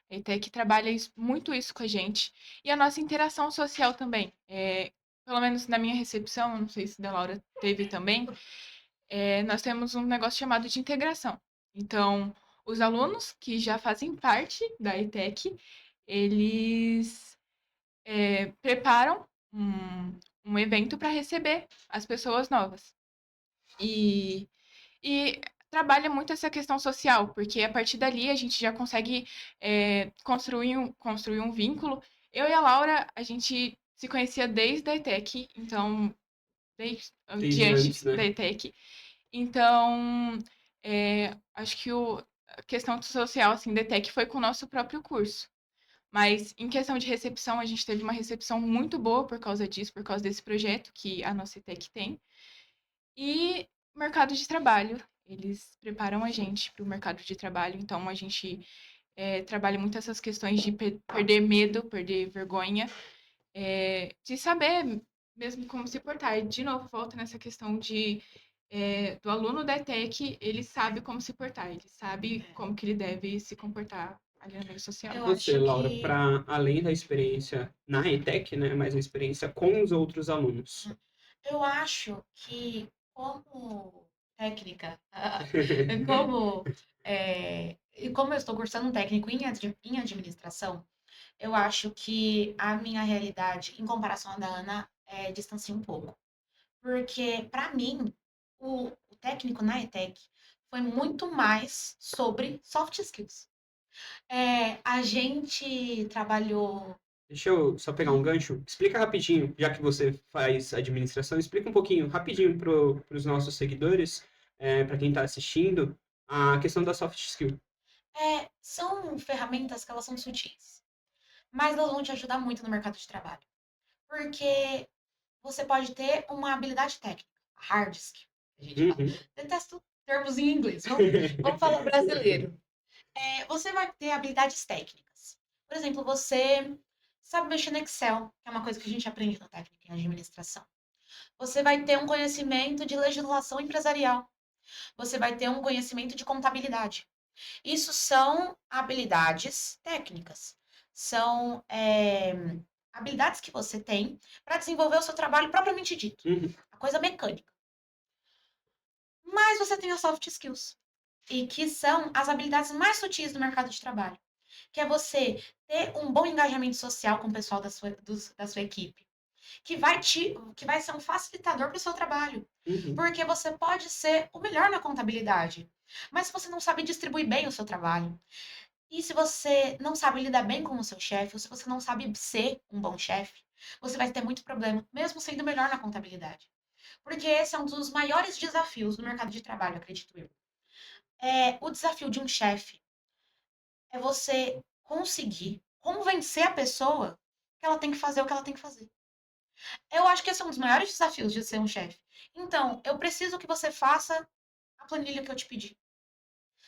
A ETEC trabalha muito isso com a gente. E a nossa interação social também. Pelo menos na minha recepção, não sei se da Laura teve também, nós temos um negócio chamado de integração. Então, os alunos que já fazem parte da ETEC, eles preparam um evento para receber as pessoas novas. E trabalha muito essa questão social, porque a partir dali a gente já consegue construir um vínculo. Eu e a Laura, a gente se conhecia desde a ETEC, então Desde antes, né? da ETEC. Então, acho que a questão social, assim, da ETEC foi com o nosso próprio curso. Mas em questão de recepção, a gente teve uma recepção muito boa por causa disso, por causa desse projeto que a nossa ETEC tem. E mercado de trabalho. Eles preparam a gente para o mercado de trabalho, então a gente trabalha muito essas questões de perder medo, perder vergonha, de saber mesmo como se portar. E, de novo, volta nessa questão do aluno da ETEC, ele sabe como se portar, ele sabe como que ele deve se comportar ali no meio social. Eu Você, acho Laura, que para além da experiência na ETEC, né, mas a experiência com os outros alunos. eu acho que como técnica, como e como eu estou cursando um técnico em administração, eu acho que a minha realidade, em comparação à da Ana, distancia um pouco. Porque, para mim, o técnico na ETEC foi muito mais sobre soft skills. A gente trabalhou. Deixa eu só pegar um gancho. Explica rapidinho, já que você faz administração, explica um pouquinho, rapidinho, para os nossos seguidores, para quem está assistindo, a questão da soft skill. São ferramentas que elas são sutis, mas elas vão te ajudar muito no mercado de trabalho. Porque você pode ter uma habilidade técnica, hard skill, que a gente fala. Uhum. Detesto termos em inglês, vamos falar brasileiro. Você vai ter habilidades técnicas. Por exemplo, você sabe mexer no Excel, que é uma coisa que a gente aprende na técnica em administração. Você vai ter um conhecimento de legislação empresarial. Você vai ter um conhecimento de contabilidade. Isso são habilidades técnicas. São habilidades que você tem para desenvolver o seu trabalho propriamente dito. Uhum. A coisa mecânica. Mas você tem as soft skills. E que são as habilidades mais sutis do mercado de trabalho. Que é você ter um bom engajamento social com o pessoal da sua equipe. Que vai ser um facilitador para o seu trabalho. Uhum. Porque você pode ser o melhor na contabilidade. Mas se você não sabe distribuir bem o seu trabalho, e se você não sabe lidar bem com o seu chefe, ou se você não sabe ser um bom chefe, você vai ter muito problema, mesmo sendo o melhor na contabilidade. Porque esse é um dos maiores desafios do mercado de trabalho, acredito eu. O desafio de um chefe é você conseguir convencer a pessoa que ela tem que fazer o que ela tem que fazer. Eu acho que esse é um dos maiores desafios de ser um chefe. Então, eu preciso que você faça a planilha que eu te pedi.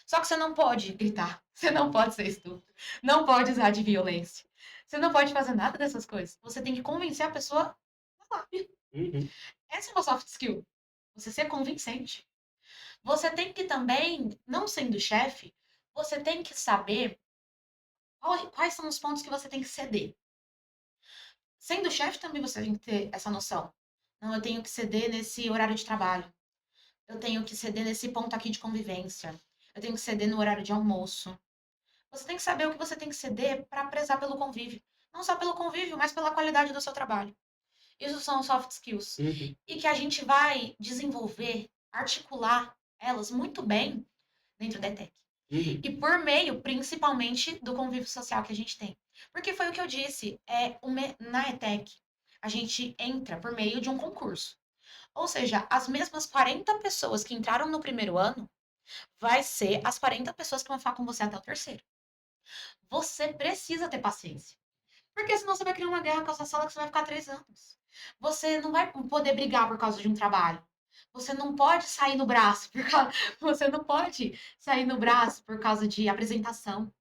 Só que você não pode gritar, você não pode ser estúpido, não pode usar de violência, você não pode fazer nada dessas coisas. Você tem que convencer a pessoa na lábia. Uhum. Essa é uma soft skill. Você ser convincente. Você tem que também, não sendo chefe, você tem que saber quais são os pontos que você tem que ceder. Sendo chefe também você tem que ter essa noção. Não, eu tenho que ceder nesse horário de trabalho. Eu tenho que ceder nesse ponto aqui de convivência. Eu tenho que ceder no horário de almoço. Você tem que saber o que você tem que ceder para prezar pelo convívio. Não só pelo convívio, mas pela qualidade do seu trabalho. Isso são soft skills. Uhum. E que a gente vai desenvolver, articular elas muito bem dentro da ETEC. Uhum. E por meio, principalmente, do convívio social que a gente tem. Porque foi o que eu disse, na ETEC, a gente entra por meio de um concurso. Ou seja, as mesmas 40 pessoas que entraram no primeiro ano, vai ser as 40 pessoas que vão ficar com você até o terceiro. Você precisa ter paciência. Porque senão você vai criar uma guerra com essa sala que você vai ficar 3 anos. Você não vai poder brigar por causa de um trabalho. Você não pode sair no braço você não pode sair no braço por causa de apresentação.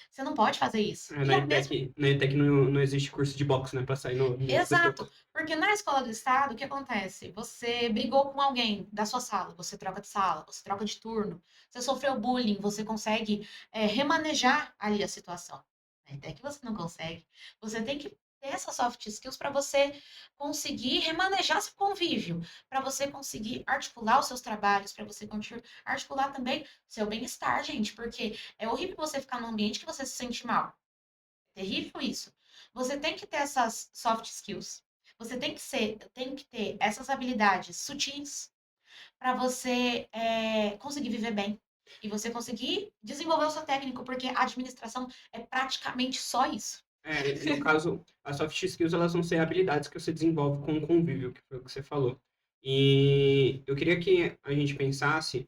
Você não pode fazer isso. E a mesma Na ETEC não existe curso de boxe, né, para sair no Exato, porque na escola do estado, o que acontece? Você brigou com alguém da sua sala, você troca de sala, você troca de turno, você sofreu bullying, você consegue remanejar ali a situação. Até que você não consegue. Você tem que ter essas soft skills para você conseguir remanejar seu convívio, para você conseguir articular os seus trabalhos, para você articular também seu bem-estar, gente, porque é horrível você ficar num ambiente que você se sente mal. É terrível isso. Você tem que ter essas soft skills. Você tem que ter essas habilidades sutis para você conseguir viver bem. E você conseguir desenvolver o seu técnico, porque a administração é praticamente só isso. No caso, as soft skills, elas vão ser habilidades que você desenvolve com o convívio, que foi o que você falou. E eu queria que a gente pensasse,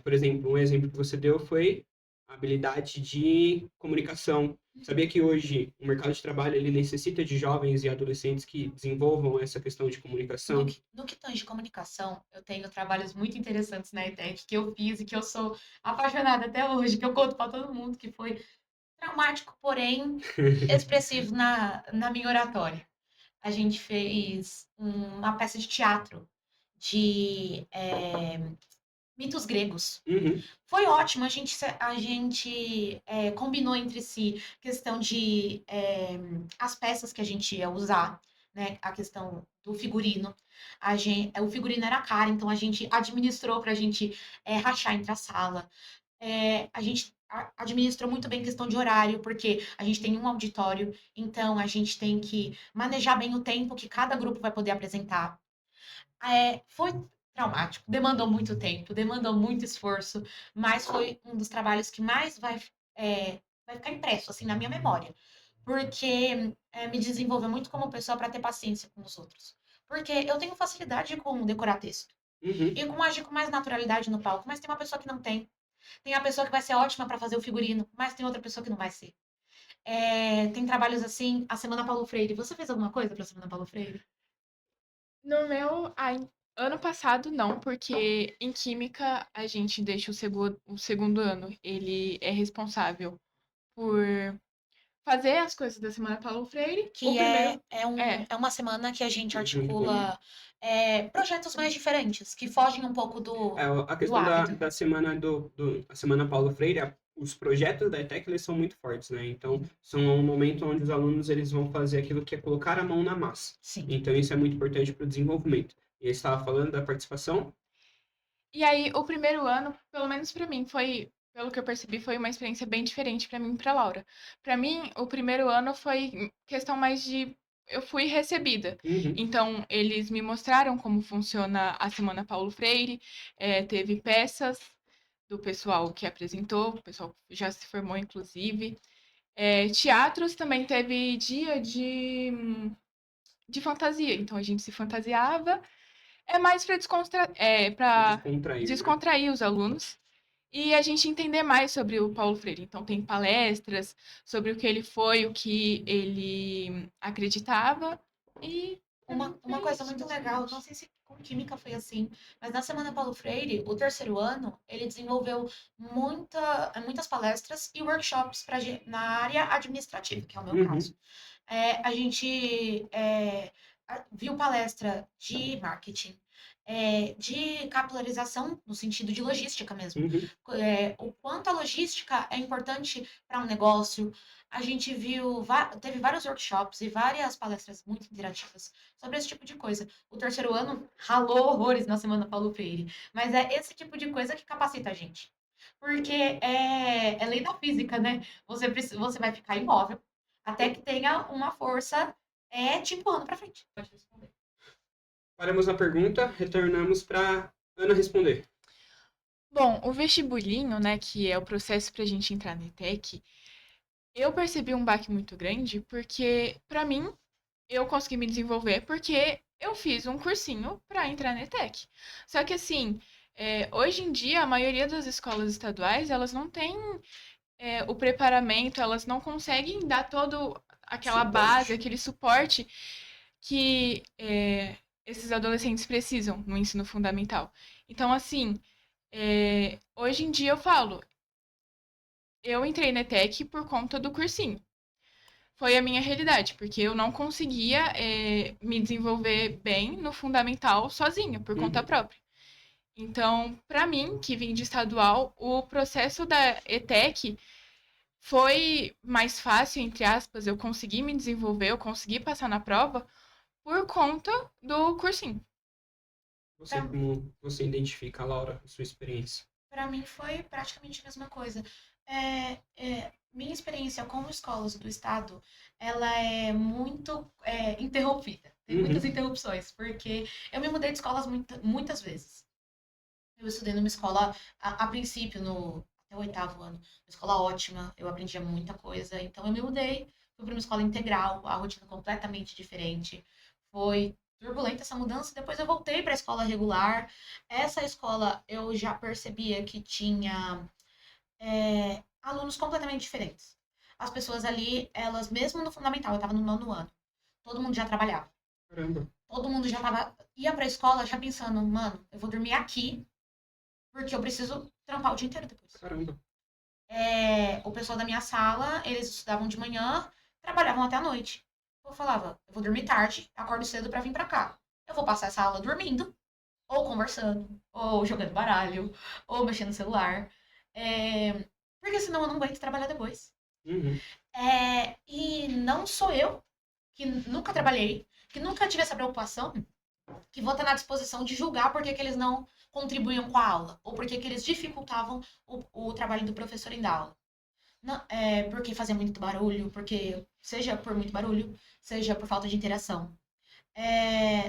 por exemplo, um exemplo que você deu foi a habilidade de comunicação. Sabia que hoje o mercado de trabalho ele necessita de jovens e adolescentes que desenvolvam essa questão de No comunicação? que, no que tange comunicação, eu tenho trabalhos muito interessantes na ETEC que eu fiz e que eu sou apaixonada até hoje, que eu conto para todo mundo, que foi traumático, porém expressivo na minha oratória. A gente fez uma peça de teatro de mitos gregos. Uhum, Foi ótimo, a gente combinou entre si questão de as peças que a gente ia usar, né? A questão do figurino. O figurino era caro, então a gente administrou para a gente rachar entre a sala. A gente administrou muito bem questão de horário, porque a gente tem um auditório, então a gente tem que manejar bem o tempo que cada grupo vai poder apresentar. Foi traumático, demandou muito tempo, demandou muito esforço, mas foi um dos trabalhos que mais vai ficar impresso assim na minha memória, porque me desenvolveu muito como pessoa para ter paciência com os outros. Porque eu tenho facilidade com decorar texto uhum. e com agir com mais naturalidade no palco, mas tem uma pessoa que não tem. Tem a pessoa que vai ser ótima para fazer o figurino, mas tem outra pessoa que não vai ser. Tem trabalhos assim, a Semana Paulo Freire. Você fez alguma coisa para a Semana Paulo Freire? No meu, ano passado não, porque em química a gente deixa o segundo ano. Ele é responsável por fazer as coisas da Semana Paulo Freire. O Que primeiro é uma semana que a gente Uhum. articula projetos mais diferentes, que fogem um pouco A do questão da, hábito. da semana a semana Paulo Freire, os projetos da ETEC eles são muito fortes, né? Então, Sim. são um momento onde os alunos eles vão fazer aquilo que é colocar a mão na massa. Sim. Então, isso é muito importante para o desenvolvimento. E eu estava falando da participação. E aí, o primeiro ano, pelo menos pra mim, foi, pelo que eu percebi, foi uma experiência bem diferente pra mim e pra Laura. Pra mim, o primeiro ano foi questão mais de eu fui recebida. Uhum, Então, eles me mostraram como funciona a Semana Paulo Freire, teve peças do pessoal que apresentou, o pessoal já se formou, inclusive. Teatros também teve dia de fantasia, então a gente se fantasiava é mais para descontrair, né? descontrair os alunos e a gente entender mais sobre o Paulo Freire. Então, tem palestras sobre o que ele foi, o que ele acreditava, e pra mim Uma foi coisa isso, muito legal, basicamente. não sei se com química foi assim, mas na Semana Paulo Freire, o terceiro ano, ele desenvolveu muitas palestras e workshops na área administrativa, que é o meu Uhum, caso. A gente viu palestra de marketing, de capilarização, no sentido de logística mesmo. uhum. O quanto a logística é importante para um negócio. A gente teve vários workshops e várias palestras muito interativas sobre esse tipo de coisa. O terceiro ano ralou horrores na Semana Paulo Freire, mas é esse tipo de coisa que capacita a gente. Porque é lei da física, né? Você vai ficar imóvel até que tenha uma força te empurrando para frente. Pode responder. Paramos na pergunta, retornamos para Ana responder. Bom, o vestibulinho, né, que é o processo para a gente entrar na ETEC, eu percebi um baque muito grande porque, para mim, eu consegui me desenvolver porque eu fiz um cursinho para entrar na ETEC. Só que assim, hoje em dia a maioria das escolas estaduais elas não têm o preparamento, elas não conseguem dar todo aquela base, Suporte. aquele suporte que esses adolescentes precisam no ensino fundamental. Então, assim, hoje em dia eu falo, eu entrei na ETEC por conta do cursinho. Foi a minha realidade, porque eu não conseguia me desenvolver bem no fundamental sozinha, por conta Uhum. própria. Então, para mim, que vim de estadual, o processo da ETEC foi mais fácil, entre aspas, eu consegui me desenvolver, eu consegui passar na prova por conta do cursinho. Você, como você identifica, Laura, a sua experiência? Para mim foi praticamente a mesma coisa. Minha experiência com escolas do estado, ela é muito interrompida. Tem muitas Uhum, interrupções, porque eu me mudei de escolas muitas vezes. Eu estudei numa escola, a princípio, até o oitavo ano, uma escola ótima, eu aprendia muita coisa. Então, eu me mudei, fui para uma escola integral, a rotina completamente diferente. Foi turbulenta essa mudança. Depois eu voltei para a escola regular. Essa escola eu já percebia que tinha alunos completamente diferentes. As pessoas ali, elas, mesmo no fundamental, eu estava no 9º ano, todo mundo já trabalhava. Caramba, Todo mundo já ia pra escola já pensando, mano, eu vou dormir aqui, porque eu preciso trampar o dia inteiro depois. caramba. O pessoal da minha sala, eles estudavam de manhã, trabalhavam até a noite. Eu falava, eu vou dormir tarde, acordo cedo pra vir pra cá. Eu vou passar essa aula dormindo, ou conversando, ou jogando baralho, ou mexendo no celular. É, porque senão eu não aguento trabalhar depois. Uhum. E não sou eu, que nunca trabalhei, que nunca tive essa preocupação, que vou estar na disposição de julgar porque que eles não contribuíam com a aula, ou porque que eles dificultavam o trabalho do professor em dar aula. Não, porque fazia muito barulho, porque seja por muito barulho, seja por falta de interação.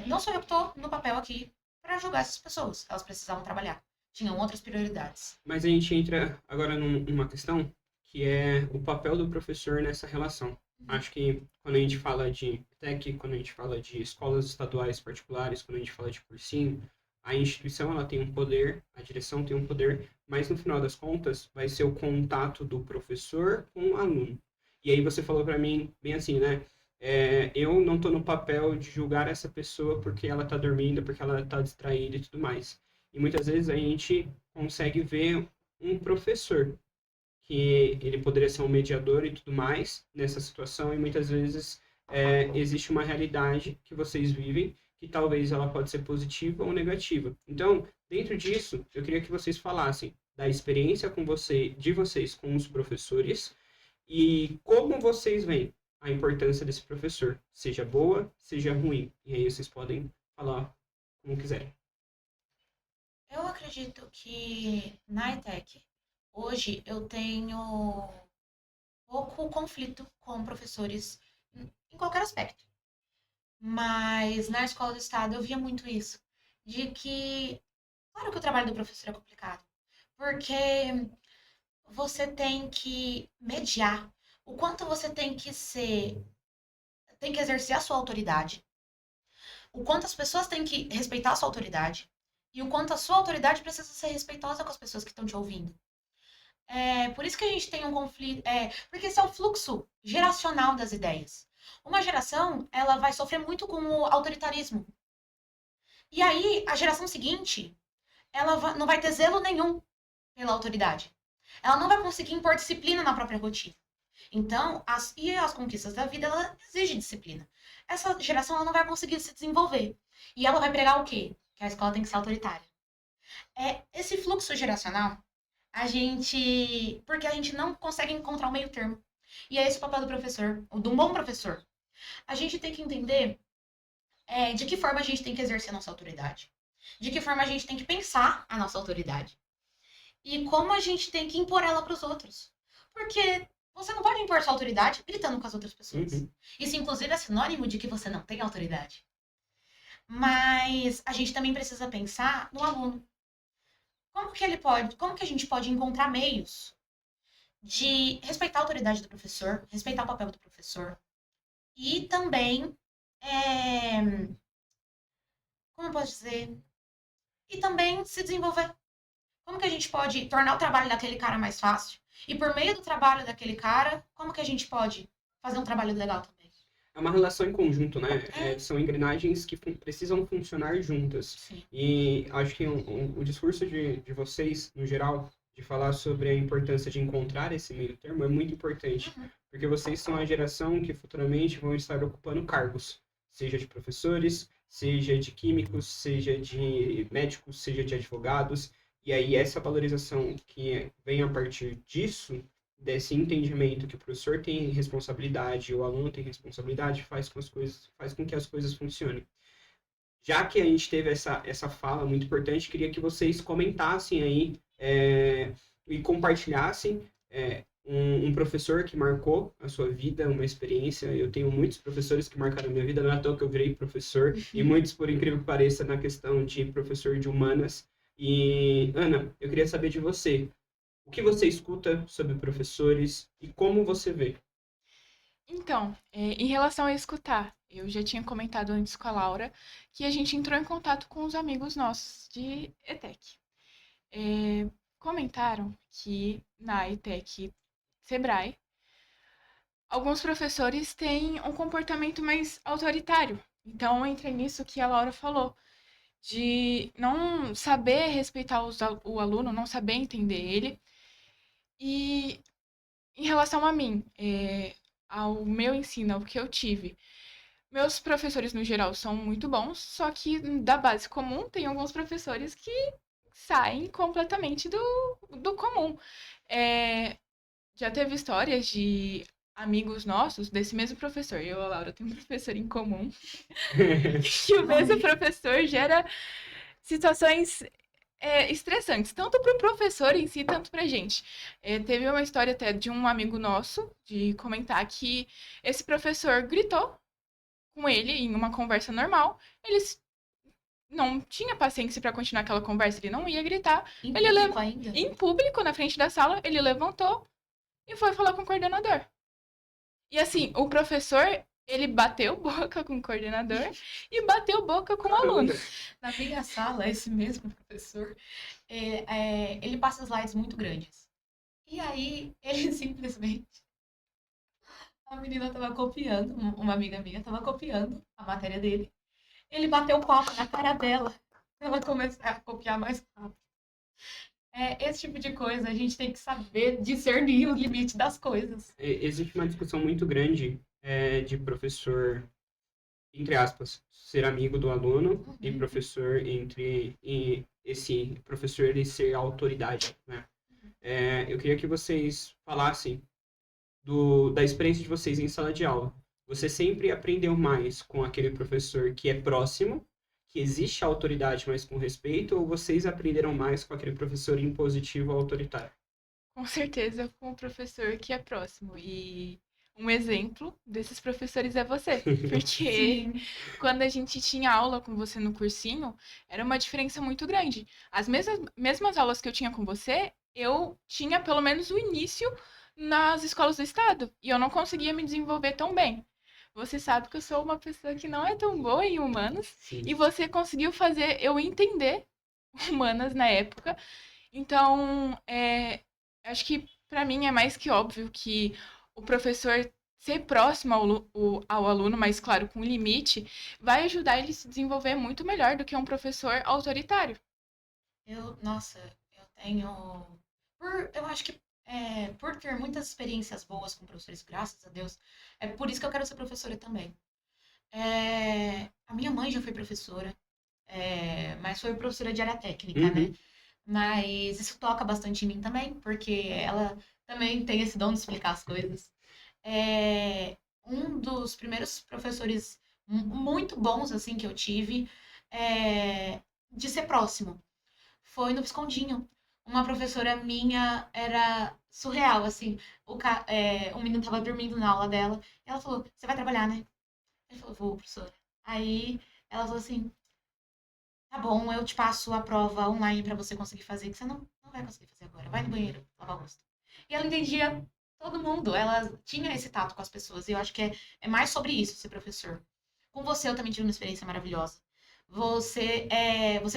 Não sou eu que estou no papel aqui para julgar essas pessoas. Elas precisavam trabalhar. Tinham outras prioridades. Mas a gente entra agora numa questão que é o papel do professor nessa relação. Acho que quando a gente fala de TEC, quando a gente fala de escolas estaduais particulares, quando a gente fala de cursinho, a instituição ela tem um poder, a direção tem um poder, mas no final das contas vai ser o contato do professor com o aluno. E aí você falou para mim bem assim, né? Eu não estou no papel de julgar essa pessoa porque ela está dormindo, porque ela está distraída e tudo mais. E muitas vezes a gente consegue ver um professor que ele poderia ser um mediador e tudo mais nessa situação, e muitas vezes existe uma realidade que vocês vivem, que talvez ela pode ser positiva ou negativa. Então, dentro disso, eu queria que vocês falassem da experiência de vocês com os professores, e como vocês veem a importância desse professor, seja boa, seja ruim. E aí vocês podem falar como quiserem. Eu acredito que na ETEC, hoje, eu tenho pouco conflito com professores em qualquer aspecto. Mas na escola do estado eu via muito isso. De que, claro que o trabalho do professor é complicado. Porque você tem que mediar o quanto você tem que exercer a sua autoridade, o quanto as pessoas têm que respeitar a sua autoridade e o quanto a sua autoridade precisa ser respeitosa com as pessoas que estão te ouvindo. Por isso que a gente tem um conflito, porque esse é o fluxo geracional das ideias. Uma geração, ela vai sofrer muito com o autoritarismo. E aí, a geração seguinte, não vai ter zelo nenhum pela autoridade. Ela não vai conseguir impor disciplina na própria rotina. Então, as conquistas da vida, ela exige disciplina. Essa geração, ela não vai conseguir se desenvolver. E ela vai pregar o quê? Que a escola tem que ser autoritária. Esse fluxo geracional, porque a gente não consegue encontrar o meio termo. E é esse o papel do professor, de um bom professor. A gente tem que entender de que forma a gente tem que exercer a nossa autoridade. De que forma a gente tem que pensar a nossa autoridade. E como a gente tem que impor ela para os outros. Porque você não pode impor sua autoridade gritando com as outras pessoas. Uhum. Isso, inclusive, é sinônimo de que você não tem autoridade. Mas a gente também precisa pensar no aluno. Como que a gente pode encontrar meios de respeitar a autoridade do professor, respeitar o papel do professor e também, como eu posso dizer, e também se desenvolver. Como que a gente pode tornar o trabalho daquele cara mais fácil? E por meio do trabalho daquele cara, como que a gente pode fazer um trabalho legal também? É uma relação em conjunto, né? São engrenagens que precisam funcionar juntas. Sim. E acho que o discurso de vocês, no geral, de falar sobre a importância de encontrar esse meio termo é muito importante. Uhum. Porque vocês são a geração que futuramente vão estar ocupando cargos, seja de professores, seja de químicos, seja de médicos, seja de advogados. E aí essa valorização que vem a partir disso, desse entendimento que o professor tem responsabilidade, o aluno tem responsabilidade, faz com que as coisas funcionem. Já que a gente teve essa fala muito importante, queria que vocês comentassem aí e compartilhassem um professor que marcou a sua vida, uma experiência. Eu tenho muitos professores que marcaram a minha vida, não é à toa que eu virei professor, e muitos, por incrível que pareça, na questão de professor de humanas. E, Ana, eu queria saber de você, o que você escuta sobre professores e como você vê? Então, em relação a escutar, eu já tinha comentado antes com a Laura que a gente entrou em contato com os amigos nossos de ETEC. É, comentaram que na ETEC Sebrae, alguns professores têm um comportamento mais autoritário. Então, entra nisso que a Laura falou, de não saber respeitar o aluno, não saber entender ele. E em relação a mim, ao meu ensino, ao que eu tive, meus professores, no geral, são muito bons, só que da base comum tem alguns professores que saem completamente do comum. É, já teve histórias de amigos nossos, desse mesmo professor. Eu e a Laura temos um professor em comum, que o mesmo professor gera situações estressantes, tanto para o professor em si, tanto para a gente. Teve uma história até de um amigo nosso, de comentar que esse professor gritou com ele em uma conversa normal. Eles não tinha paciência para continuar aquela conversa, ele não ia gritar. Em Ele público ainda. em público, na frente da sala, ele levantou e foi falar com o coordenador. E assim, o professor, ele bateu boca com o coordenador e bateu boca com o aluno. Na minha sala, esse mesmo professor, ele passa slides muito grandes. E aí, ele simplesmente. A menina tava copiando, uma amiga minha tava copiando a matéria dele. Ele bateu o copo na cara dela pra ela começar a copiar mais rápido. Esse tipo de coisa, a gente tem que saber discernir o limite das coisas. Existe uma discussão muito grande de professor, entre aspas, ser amigo do aluno e professor e esse professor ele ser autoridade, né? Eu queria que vocês falassem da experiência de vocês em sala de aula. Você sempre aprendeu mais com aquele professor que é próximo, que existe autoridade, mas com respeito, ou vocês aprenderam mais com aquele professor impositivo ou autoritário? Com certeza, com o professor que é próximo. E um exemplo desses professores é você. Porque Sim. quando a gente tinha aula com você no cursinho, era uma diferença muito grande. As mesmas aulas que eu tinha com você, eu tinha pelo menos o início nas escolas do estado. E eu não conseguia me desenvolver tão bem. Você sabe que eu sou uma pessoa que não é tão boa em humanas. Sim. E você conseguiu fazer eu entender humanas na época. Então, acho que para mim é mais que óbvio que o professor ser próximo ao aluno, mas claro, com limite, vai ajudar ele a se desenvolver muito melhor do que um professor autoritário. Nossa, eu tenho. Eu acho que por ter muitas experiências boas com professores, graças a Deus, é por isso que eu quero ser professora também. A minha mãe já foi professora, mas foi professora de área técnica, né? Uhum. Mas isso toca bastante em mim também, porque ela também tem esse dom de explicar as coisas. Um dos primeiros professores muito bons, assim, que eu tive, de ser próximo, foi no Viscondinho. Uma professora minha era surreal, assim. O menino tava dormindo na aula dela. E ela falou, você vai trabalhar, né? Ele falou, vou, professora. Aí ela falou assim, tá bom, eu te passo a prova online pra você conseguir fazer, que você não vai conseguir fazer agora. Vai no banheiro, lavar o rosto. E ela entendia todo mundo. Ela tinha esse tato com as pessoas. E eu acho que é mais sobre isso, ser professor. Com você, eu também tive uma experiência maravilhosa. Você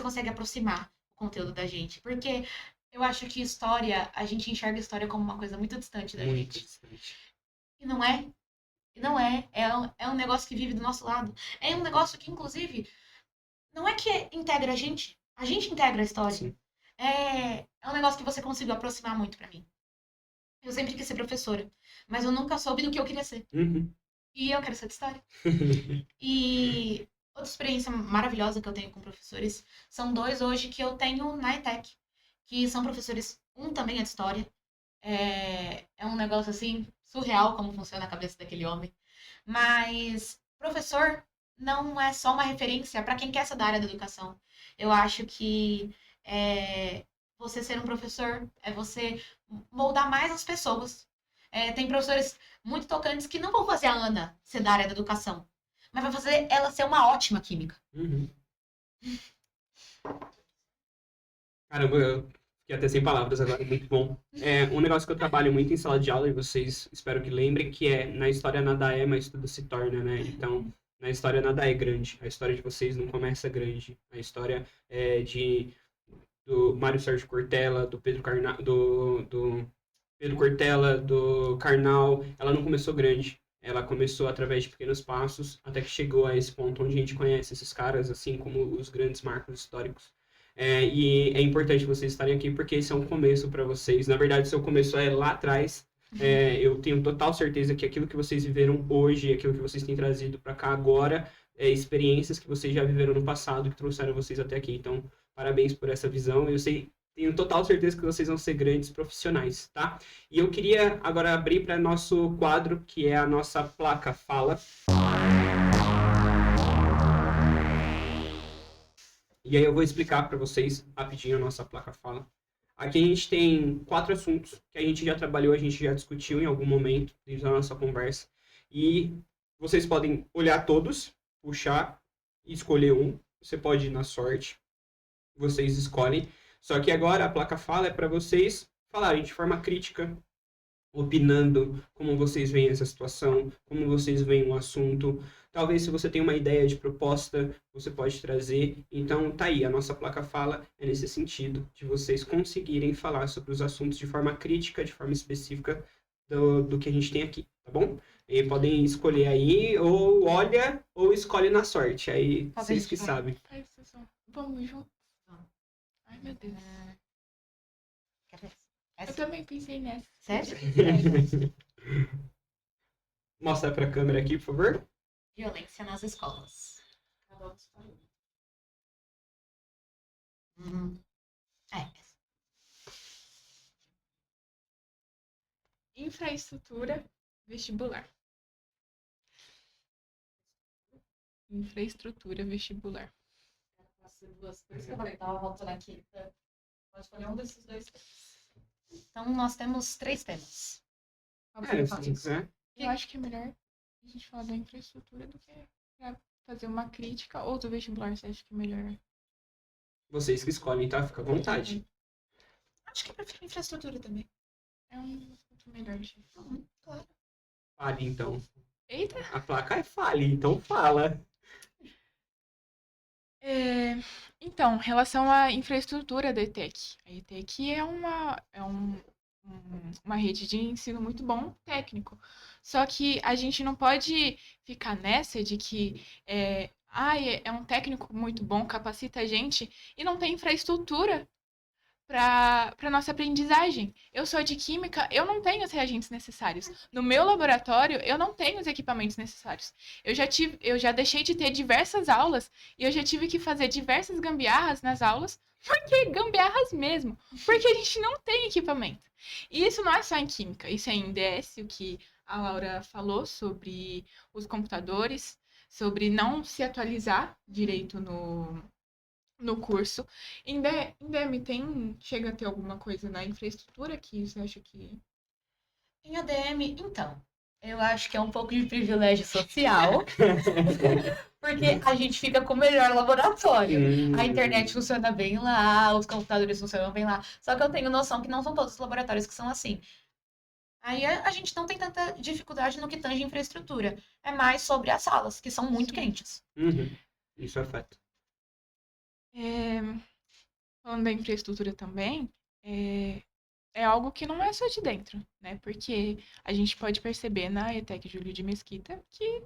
consegue aproximar o conteúdo da gente. Porque eu acho que história, a gente enxerga a história como uma coisa muito distante da Muito gente. distante. E não é. E não é. É um negócio que vive do nosso lado. É um negócio que, inclusive, não é que integra a gente integra a história. Sim. É um negócio que você conseguiu aproximar muito pra mim. Eu sempre quis ser professora, mas eu nunca soube do que eu queria ser. Uhum. E eu quero ser de história. E outra experiência maravilhosa que eu tenho com professores são dois hoje que eu tenho na ETEC, que são professores, um também é de história. É um negócio assim, surreal como funciona a cabeça daquele homem. Mas professor não é só uma referência para quem quer essa da área da educação. Eu acho que você ser um professor é você moldar mais as pessoas. Tem professores muito tocantes que não vão fazer a Ana ser da área da educação, mas vai fazer ela ser uma ótima química. Uhum. Caramba, eu Fiquei até sem palavras agora, muito bom. Um negócio que eu trabalho muito em sala de aula, e vocês espero que lembrem, que é na história nada é, mas tudo se torna, né? Então, na história nada é grande. A história de vocês não começa grande. A história do Mário Sérgio Cortella, do Pedro do Pedro Cortella, do Karnal, ela não começou grande. Ela começou através de pequenos passos, até que chegou a esse ponto onde a gente conhece esses caras, assim como os grandes marcos históricos. E é importante vocês estarem aqui, porque esse é um começo para vocês. Na verdade, o seu começo é lá atrás. Eu tenho total certeza que aquilo que vocês viveram hoje, aquilo que vocês têm trazido para cá agora, experiências que vocês já viveram no passado, que trouxeram vocês até aqui. Então, parabéns por essa visão. Eu sei, tenho total certeza que vocês vão ser grandes profissionais, tá? E eu queria agora abrir para nosso quadro, que é a nossa placa fala. E aí eu vou explicar para vocês rapidinho a nossa placa fala. Aqui a gente tem 4 assuntos que a gente já trabalhou, a gente já discutiu em algum momento dentro da nossa conversa. E vocês podem olhar todos, puxar e escolher um. Você pode ir na sorte, vocês escolhem. Só que agora a placa fala é para vocês falarem de forma crítica, opinando como vocês veem essa situação, como vocês veem o assunto. Talvez se você tem uma ideia de proposta, você pode trazer. Então tá aí, a nossa placa fala é nesse sentido, de vocês conseguirem falar sobre os assuntos de forma crítica, de forma específica do que a gente tem aqui, tá bom? E podem escolher aí, ou olha, ou escolhe na sorte. Aí vocês que sabem. Vamos juntos. Ai, meu Deus. Quer ver? Eu também pensei nessa. Sério? Mostra pra câmera aqui, por favor. Violência nas escolas. Cada um escolhe. Infraestrutura vestibular. Infraestrutura vestibular. Por isso que eu falei, tava voltando aqui. Pode escolher um desses dois temas. Então, nós temos 3 temas. Se quiser. Eu acho que é melhor a gente falar da infraestrutura do que pra fazer uma crítica, ou do vestibular, você acha que é melhor? Vocês que escolhem, tá? Fica à vontade. Acho que eu prefiro infraestrutura também. É um assunto melhor, gente. Claro. Fale, então. Eita! A placa é fale, então fala. Então, em relação à infraestrutura da ETEC. A ETEC é uma rede de ensino muito bom, técnico. Só que a gente não pode ficar nessa de que é um técnico muito bom, capacita a gente, e não tem infraestrutura para nossa aprendizagem. Eu sou de química, eu não tenho os reagentes necessários. No meu laboratório, eu não tenho os equipamentos necessários. Eu já deixei de ter diversas aulas e eu já tive que fazer diversas gambiarras nas aulas, porque gambiarras mesmo, porque a gente não tem equipamento. E isso não é só em química, isso é em DS, o que a Laura falou sobre os computadores, sobre não se atualizar direito no curso. Em DM chega a ter alguma coisa na infraestrutura que você acha que... Em ADM, então, eu acho que é um pouco de privilégio social, porque a gente fica com o melhor laboratório. A internet funciona bem lá, os computadores funcionam bem lá. Só que eu tenho noção que não são todos os laboratórios que são assim. Aí a gente não tem tanta dificuldade no que tange infraestrutura. É mais sobre as salas, que são muito quentes. Isso é fato. Falando da infraestrutura também, é algo que não é só de dentro, né? Porque a gente pode perceber na ETEC Júlio de Mesquita que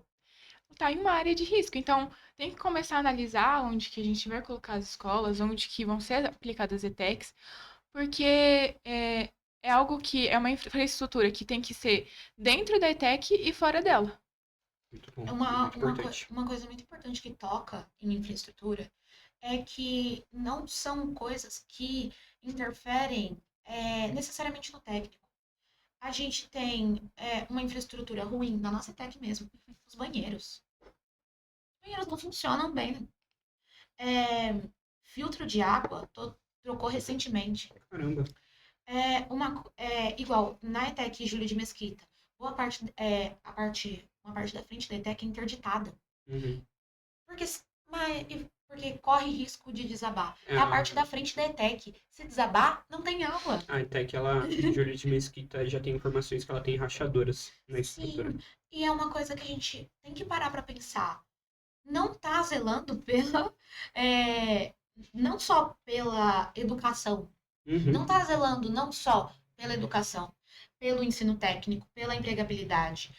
está em uma área de risco. Então, tem que começar a analisar onde que a gente vai colocar as escolas, onde que vão ser aplicadas as ETECs, porque é algo que é uma infraestrutura que tem que ser dentro da ETEC e fora dela. Muito bom. Uma coisa muito importante que toca em infraestrutura é que não são coisas que interferem necessariamente no técnico. A gente tem uma infraestrutura ruim na nossa ETEC mesmo. Os banheiros. Os banheiros não funcionam bem. Filtro de água trocou recentemente. Caramba. Igual, na ETEC Júlio de Mesquita, uma parte da frente da ETEC é interditada. Porque porque corre risco de desabar. É a Ah. parte da frente da ETEC. Se desabar, não tem aula. A ETEC, ela, Júlia de Mesquita, já tem informações que ela tem rachadoras na estrutura. Sim, e é uma coisa que a gente tem que parar para pensar. Não tá zelando pela, não só pela educação, não Uhum. tá zelando não só pela educação, pelo ensino técnico, pela empregabilidade,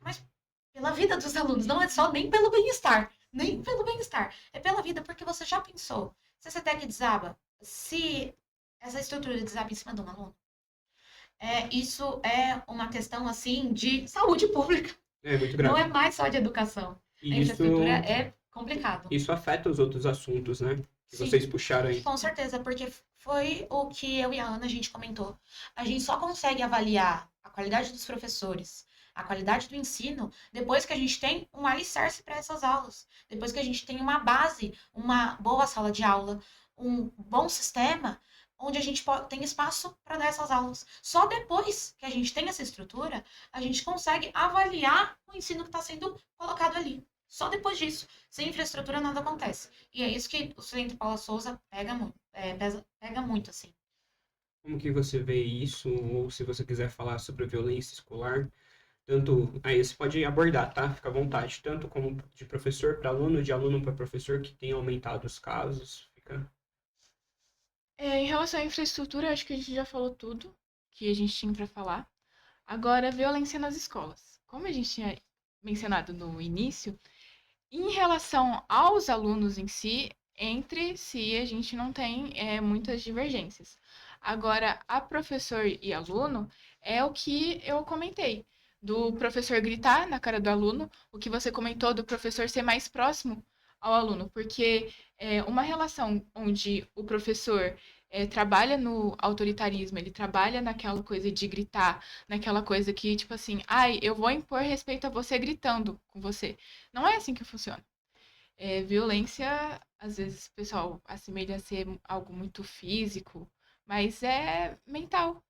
mas pela vida dos alunos. Não é só nem pelo bem-estar, nem pelo bem-estar, é pela vida, porque você já pensou, se a CETEC desaba, se essa estrutura desaba em cima de um aluno, isso é uma questão assim de saúde pública. É muito Não grave. é mais só de educação. A E infraestrutura é complicado. isso afeta os outros assuntos, né? Que Sim, vocês puxaram aí. com certeza, porque foi o que eu e a Ana a gente comentou. A gente só consegue avaliar a qualidade dos professores, a qualidade do ensino, depois que a gente tem um alicerce para essas aulas, depois que a gente tem uma base, uma boa sala de aula, um bom sistema, onde a gente tem espaço para dar essas aulas. Só depois que a gente tem essa estrutura, a gente consegue avaliar o ensino que está sendo colocado ali. Só depois disso. Sem infraestrutura nada acontece. E é isso que o Centro Paula Souza pega muito, pega muito, assim. Como que você vê isso? Ou se você quiser falar sobre a violência escolar, tanto aí você pode abordar, tá? Fica à vontade, tanto como de professor para aluno, de aluno para professor, que tem aumentado os casos. Fica. Em relação à infraestrutura, acho que a gente já falou tudo que a gente tinha para falar. Agora, violência nas escolas. Como a gente tinha mencionado no início, em relação aos alunos em si, entre si a gente não tem muitas divergências. Agora, a professor e aluno é o que eu comentei. Do professor gritar na cara do aluno, o que você comentou do professor ser mais próximo ao aluno, porque uma relação onde o professor trabalha no autoritarismo, ele trabalha naquela coisa de gritar, naquela coisa que, tipo assim, ai, eu vou impor respeito a você gritando com você. Não é assim que funciona. Violência, às vezes o pessoal assemelha a ser algo muito físico, mas é mental.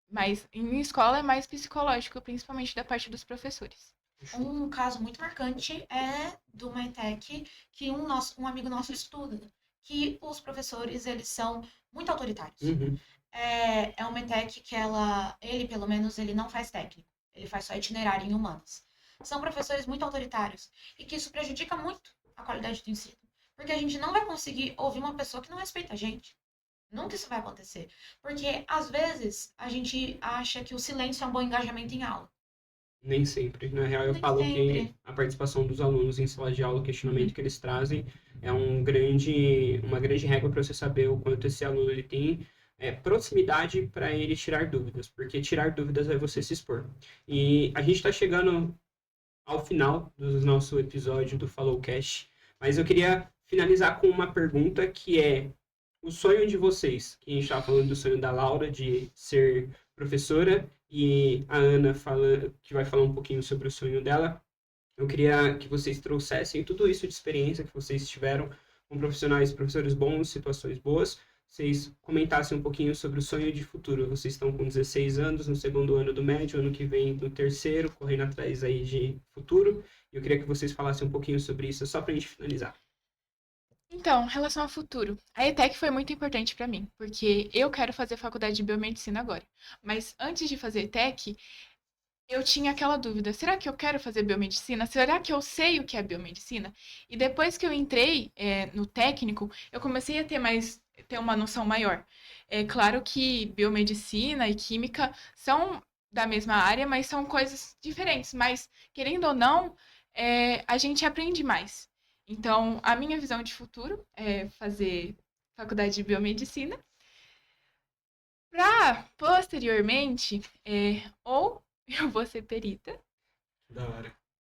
Mas em escola é mais psicológico, principalmente da parte dos professores. Um caso muito marcante é do MyTech, que um amigo nosso estuda, que os professores, eles são muito autoritários. Uhum. É uma ETEC que ele, pelo menos, ele não faz técnico. Ele faz só itinerário em humanas. São professores muito autoritários e que isso prejudica muito a qualidade do ensino. Porque a gente não vai conseguir ouvir uma pessoa que não respeita a gente. Nunca isso vai acontecer. Porque, às vezes, a gente acha que o silêncio é um bom engajamento em aula. Nem sempre. Na real, eu Nem falo que sempre. a participação dos alunos em sala de aula, o questionamento que eles trazem, é uma grande regra para você saber o quanto esse aluno ele tem proximidade para ele tirar dúvidas, porque tirar dúvidas é você se expor. E a gente está chegando ao final do nosso episódio do Followcast, mas eu queria finalizar com uma pergunta que é o sonho de vocês, que a gente estava falando do sonho da Laura de ser professora e a Ana que vai falar um pouquinho sobre o sonho dela. Eu queria que vocês trouxessem tudo isso de experiência que vocês tiveram com profissionais, professores bons, situações boas. Vocês comentassem um pouquinho sobre o sonho de futuro. Vocês estão com 16 anos, no segundo ano do médio, ano que vem no terceiro, correndo atrás aí de futuro. Eu queria que vocês falassem um pouquinho sobre isso, só para a gente finalizar. Então, em relação ao futuro, a ETEC foi muito importante para mim, porque eu quero fazer faculdade de biomedicina agora. Mas antes de fazer ETEC, eu tinha aquela dúvida: será que eu quero fazer biomedicina? Será que eu sei o que é biomedicina? E depois que eu entrei no técnico, eu comecei a ter uma noção maior. É claro que biomedicina e química são da mesma área, mas são coisas diferentes. Mas, querendo ou não, a gente aprende mais. Então, a minha visão de futuro é fazer faculdade de biomedicina para, posteriormente, ou eu vou ser perita, Da hora.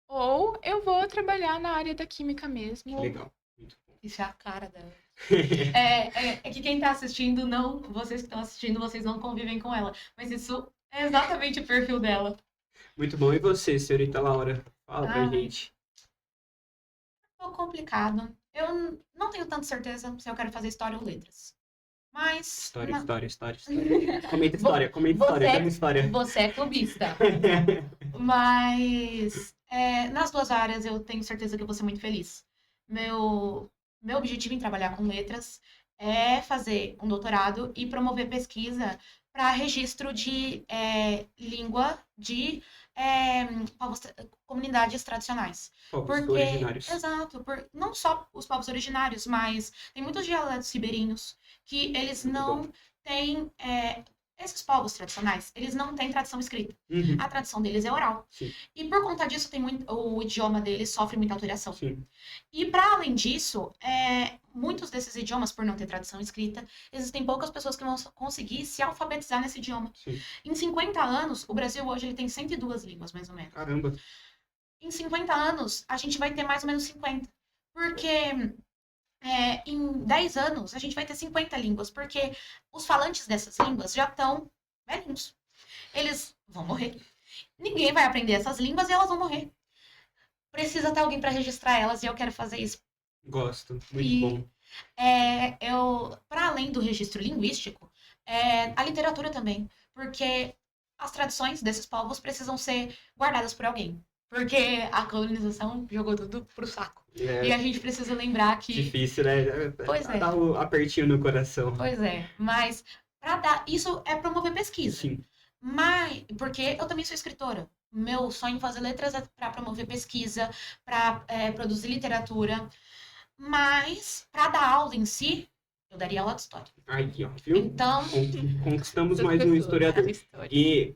ou eu vou trabalhar na área da química mesmo. Legal. Muito bom. Isso é a cara dela. É que quem tá assistindo, não, vocês que estão assistindo, vocês não convivem com ela. Mas isso é exatamente o perfil dela. Muito bom. E você, senhorita Laura? Fala pra Ai. gente. Um pouco complicado. Eu não tenho tanta certeza se eu quero fazer história ou letras. Mas. História. Comenta Você- história, tem história. Você é clubista. Mas nas duas áreas eu tenho certeza que eu vou ser muito feliz. meu objetivo em trabalhar com letras é fazer um doutorado e promover pesquisa para registro de língua de comunidades tradicionais. Povos Porque, originários. exato, não só os povos originários, mas tem muitos dialetos ribeirinhos que eles Muito bom. não têm. Esses povos tradicionais, eles não têm tradição escrita. Uhum. A tradição deles é oral. Sim. E por conta disso, o idioma deles sofre muita alteração. Sim. E para além disso, muitos desses idiomas, por não ter tradução escrita, existem poucas pessoas que vão conseguir se alfabetizar nesse idioma. Sim. Em 50 anos, o Brasil hoje ele tem 102 línguas, mais ou menos. Caramba. Em 50 anos, a gente vai ter mais ou menos 50. Porque em 10 anos, a gente vai ter 50 línguas. Porque os falantes dessas línguas já estão velhinhos. Eles vão morrer. Ninguém vai aprender essas línguas e elas vão morrer. Precisa ter alguém para registrar elas e eu quero fazer isso. Gosto. Muito E bom. para além do registro linguístico, a literatura também. Porque as tradições desses povos precisam ser guardadas por alguém. Porque a colonização jogou tudo pro saco. E a gente precisa lembrar que. Difícil, né? Pois é. Dá um apertinho no coração. Pois é. Mas isso é promover pesquisa. Sim. Porque eu também sou escritora. Meu sonho em fazer letras é para promover pesquisa, para produzir literatura. Mas, para dar aula em si, eu daria aula de história. Aí, ó, viu? Então, Conquistamos Essas mais um pessoas, historiador. a história. E,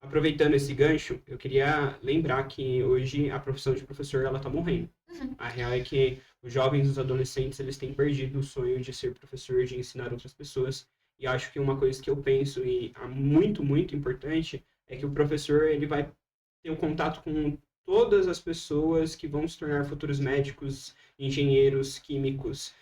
aproveitando esse gancho, eu queria lembrar que hoje a profissão de professor, ela tá morrendo. Uhum. A real é que os jovens e os adolescentes, eles têm perdido o sonho de ser professor, de ensinar outras pessoas. E acho que uma coisa que eu penso e é muito, muito importante é que o professor, ele vai ter um contato com todas as pessoas que vão se tornar futuros médicos, engenheiros, químicos,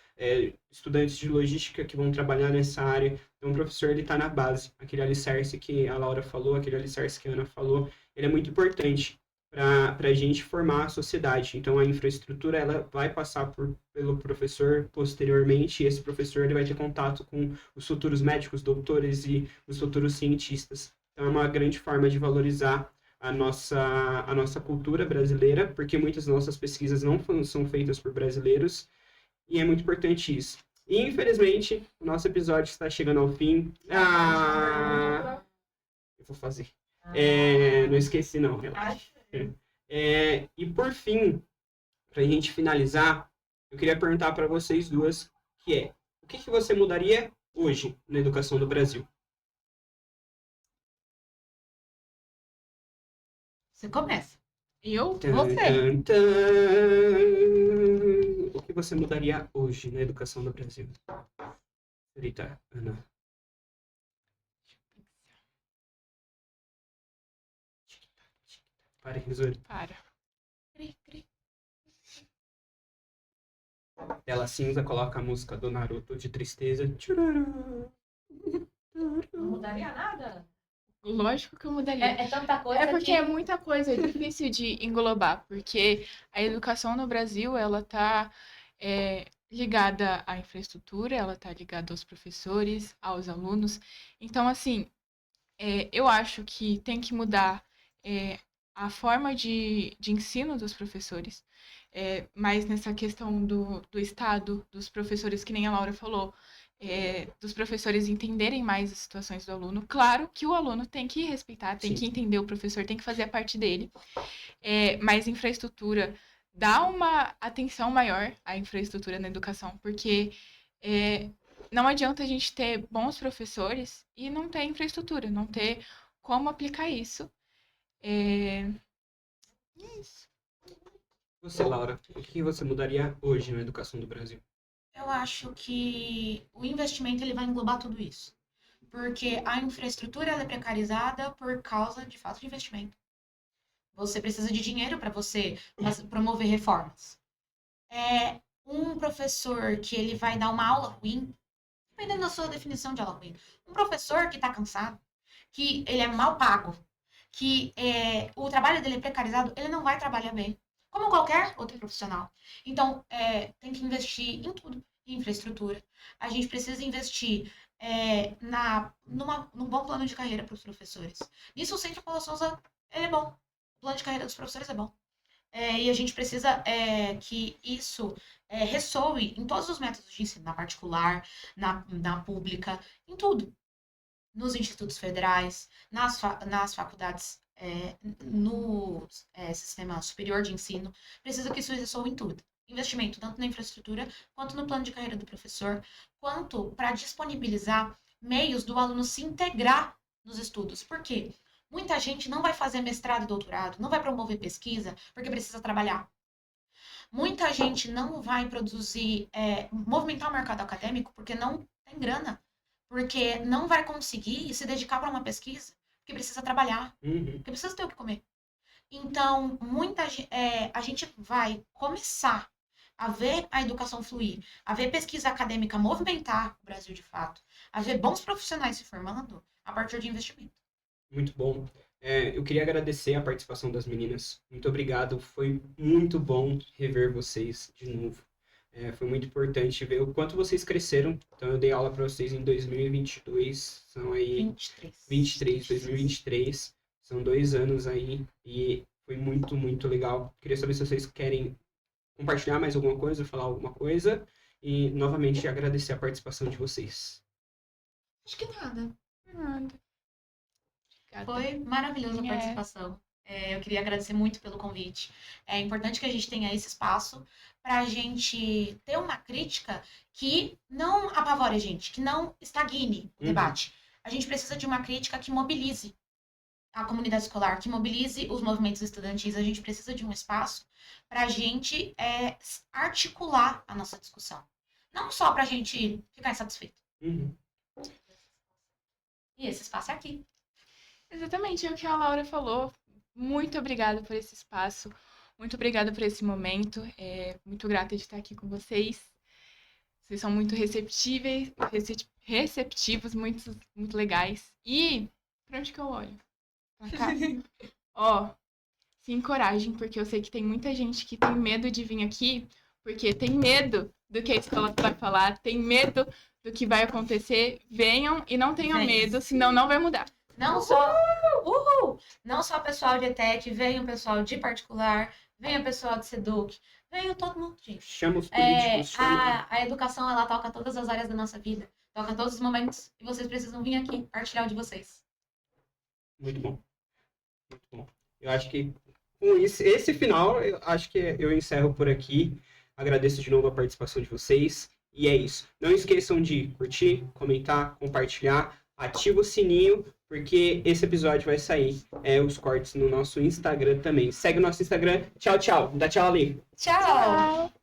estudantes de logística que vão trabalhar nessa área. Então, o professor, ele está na base. Aquele alicerce que a Laura falou, aquele alicerce que a Ana falou, ele é muito importante para a gente formar a sociedade. Então, a infraestrutura, ela vai passar pelo professor posteriormente, e esse professor, ele vai ter contato com os futuros médicos, doutores e os futuros cientistas. Então, é uma grande forma de valorizar a nossa cultura brasileira, porque muitas das nossas pesquisas não são feitas por brasileiros, e é muito importante isso. E, infelizmente, o nosso episódio está chegando ao fim. Eu vou fazer. Não esqueci, não, relaxa. E, por fim, para a gente finalizar, eu queria perguntar para vocês duas, que é, o que você mudaria hoje na educação do Brasil? você começa. Eu? Você. Tan, tan. O que você mudaria hoje na educação do Brasil? Eita, Ana. Para, Risori. Para. Tela cinza, coloca a música do Naruto de tristeza. Não mudaria nada. Lógico que eu mudaria. É tanta coisa É porque que... é muita coisa, é difícil de englobar, porque a educação no Brasil, ela tá ligada à infraestrutura, ela tá ligada aos professores, aos alunos. Então, assim, eu acho que tem que mudar a forma de ensino dos professores, mas nessa questão do Estado, dos professores, que nem a Laura falou, dos professores entenderem mais as situações do aluno. Claro que o aluno tem que respeitar, tem Sim. que entender o professor, tem que fazer a parte dele, mas infraestrutura, dá uma atenção maior à infraestrutura na educação, porque não adianta a gente ter bons professores e não ter infraestrutura, não ter como aplicar isso. É isso. Você, Laura, o que você mudaria hoje na educação do Brasil? Eu acho que o investimento ele vai englobar tudo isso. Porque a infraestrutura ela é precarizada por causa de falta de investimento. Você precisa de dinheiro para você promover reformas. Um professor que ele vai dar uma aula ruim, dependendo da sua definição de aula ruim, um professor que está cansado, que ele é mal pago, que o trabalho dele é precarizado, ele não vai trabalhar bem, como qualquer outro profissional. Então, tem que investir em tudo, em infraestrutura. A gente precisa investir num bom plano de carreira para os professores. Nisso, o Centro Paula Souza, ele é bom. O plano de carreira dos professores é bom. E a gente precisa que isso ressoe em todos os métodos de ensino, na particular, na pública, em tudo. Nos institutos federais, nas faculdades, no sistema superior de ensino, precisa que isso ressoe em tudo. Investimento tanto na infraestrutura, quanto no plano de carreira do professor, quanto para disponibilizar meios do aluno se integrar nos estudos. Por quê? Muita gente não vai fazer mestrado e doutorado, não vai promover pesquisa, porque precisa trabalhar. Muita gente não vai produzir, movimentar o mercado acadêmico, porque não tem grana. Porque não vai conseguir se dedicar para uma pesquisa, porque precisa trabalhar, porque precisa ter o que comer. Então, a gente vai começar a ver a educação fluir, a ver pesquisa acadêmica movimentar o Brasil de fato, a ver bons profissionais se formando a partir de investimento. Muito bom. Eu queria agradecer a participação das meninas. Muito obrigado. Foi muito bom rever vocês de novo. Foi muito importante ver o quanto vocês cresceram. Então, eu dei aula para vocês em 2022. São aí 2023. São 2 anos aí. E foi muito, muito legal. Queria saber se vocês querem compartilhar mais alguma coisa, falar alguma coisa. E, novamente, agradecer a participação de vocês. Acho que nada. Nada. Obrigada. Foi maravilhosa a participação. Eu queria agradecer muito pelo convite. É importante que a gente tenha esse espaço para a gente ter uma crítica que não apavore a gente, que não estagne o debate. A gente precisa de uma crítica que mobilize a comunidade escolar, que mobilize os movimentos estudantis. A gente precisa de um espaço para a gente articular a nossa discussão. Não só para a gente ficar insatisfeito. E esse espaço é aqui. Exatamente, é o que a Laura falou. Muito obrigada por esse espaço. Muito obrigada por esse momento. Muito grata de estar aqui com vocês. Vocês são muito receptivos, muito, muito legais. E pra onde que eu olho? Pra cá. Ó, se encorajem, porque eu sei que tem muita gente que tem medo de vir aqui, porque tem medo do que a escola vai falar, tem medo do que vai acontecer. Venham e não tenham medo, senão não vai mudar. Não só o pessoal de ETEC, vem o pessoal de particular, vem o pessoal de SEDUC, vem todo mundo, gente. Chama os políticos. A educação, ela toca todas as áreas da nossa vida, toca todos os momentos, e vocês precisam vir aqui partilhar o de vocês. Muito bom. Muito bom. Eu acho que com esse final, eu acho que eu encerro por aqui. Agradeço de novo a participação de vocês. E é isso. Não esqueçam de curtir, comentar, compartilhar, ativa o sininho, porque esse episódio vai sair os cortes no nosso Instagram também. Segue o nosso Instagram. Tchau, tchau. Dá tchau ali. Tchau!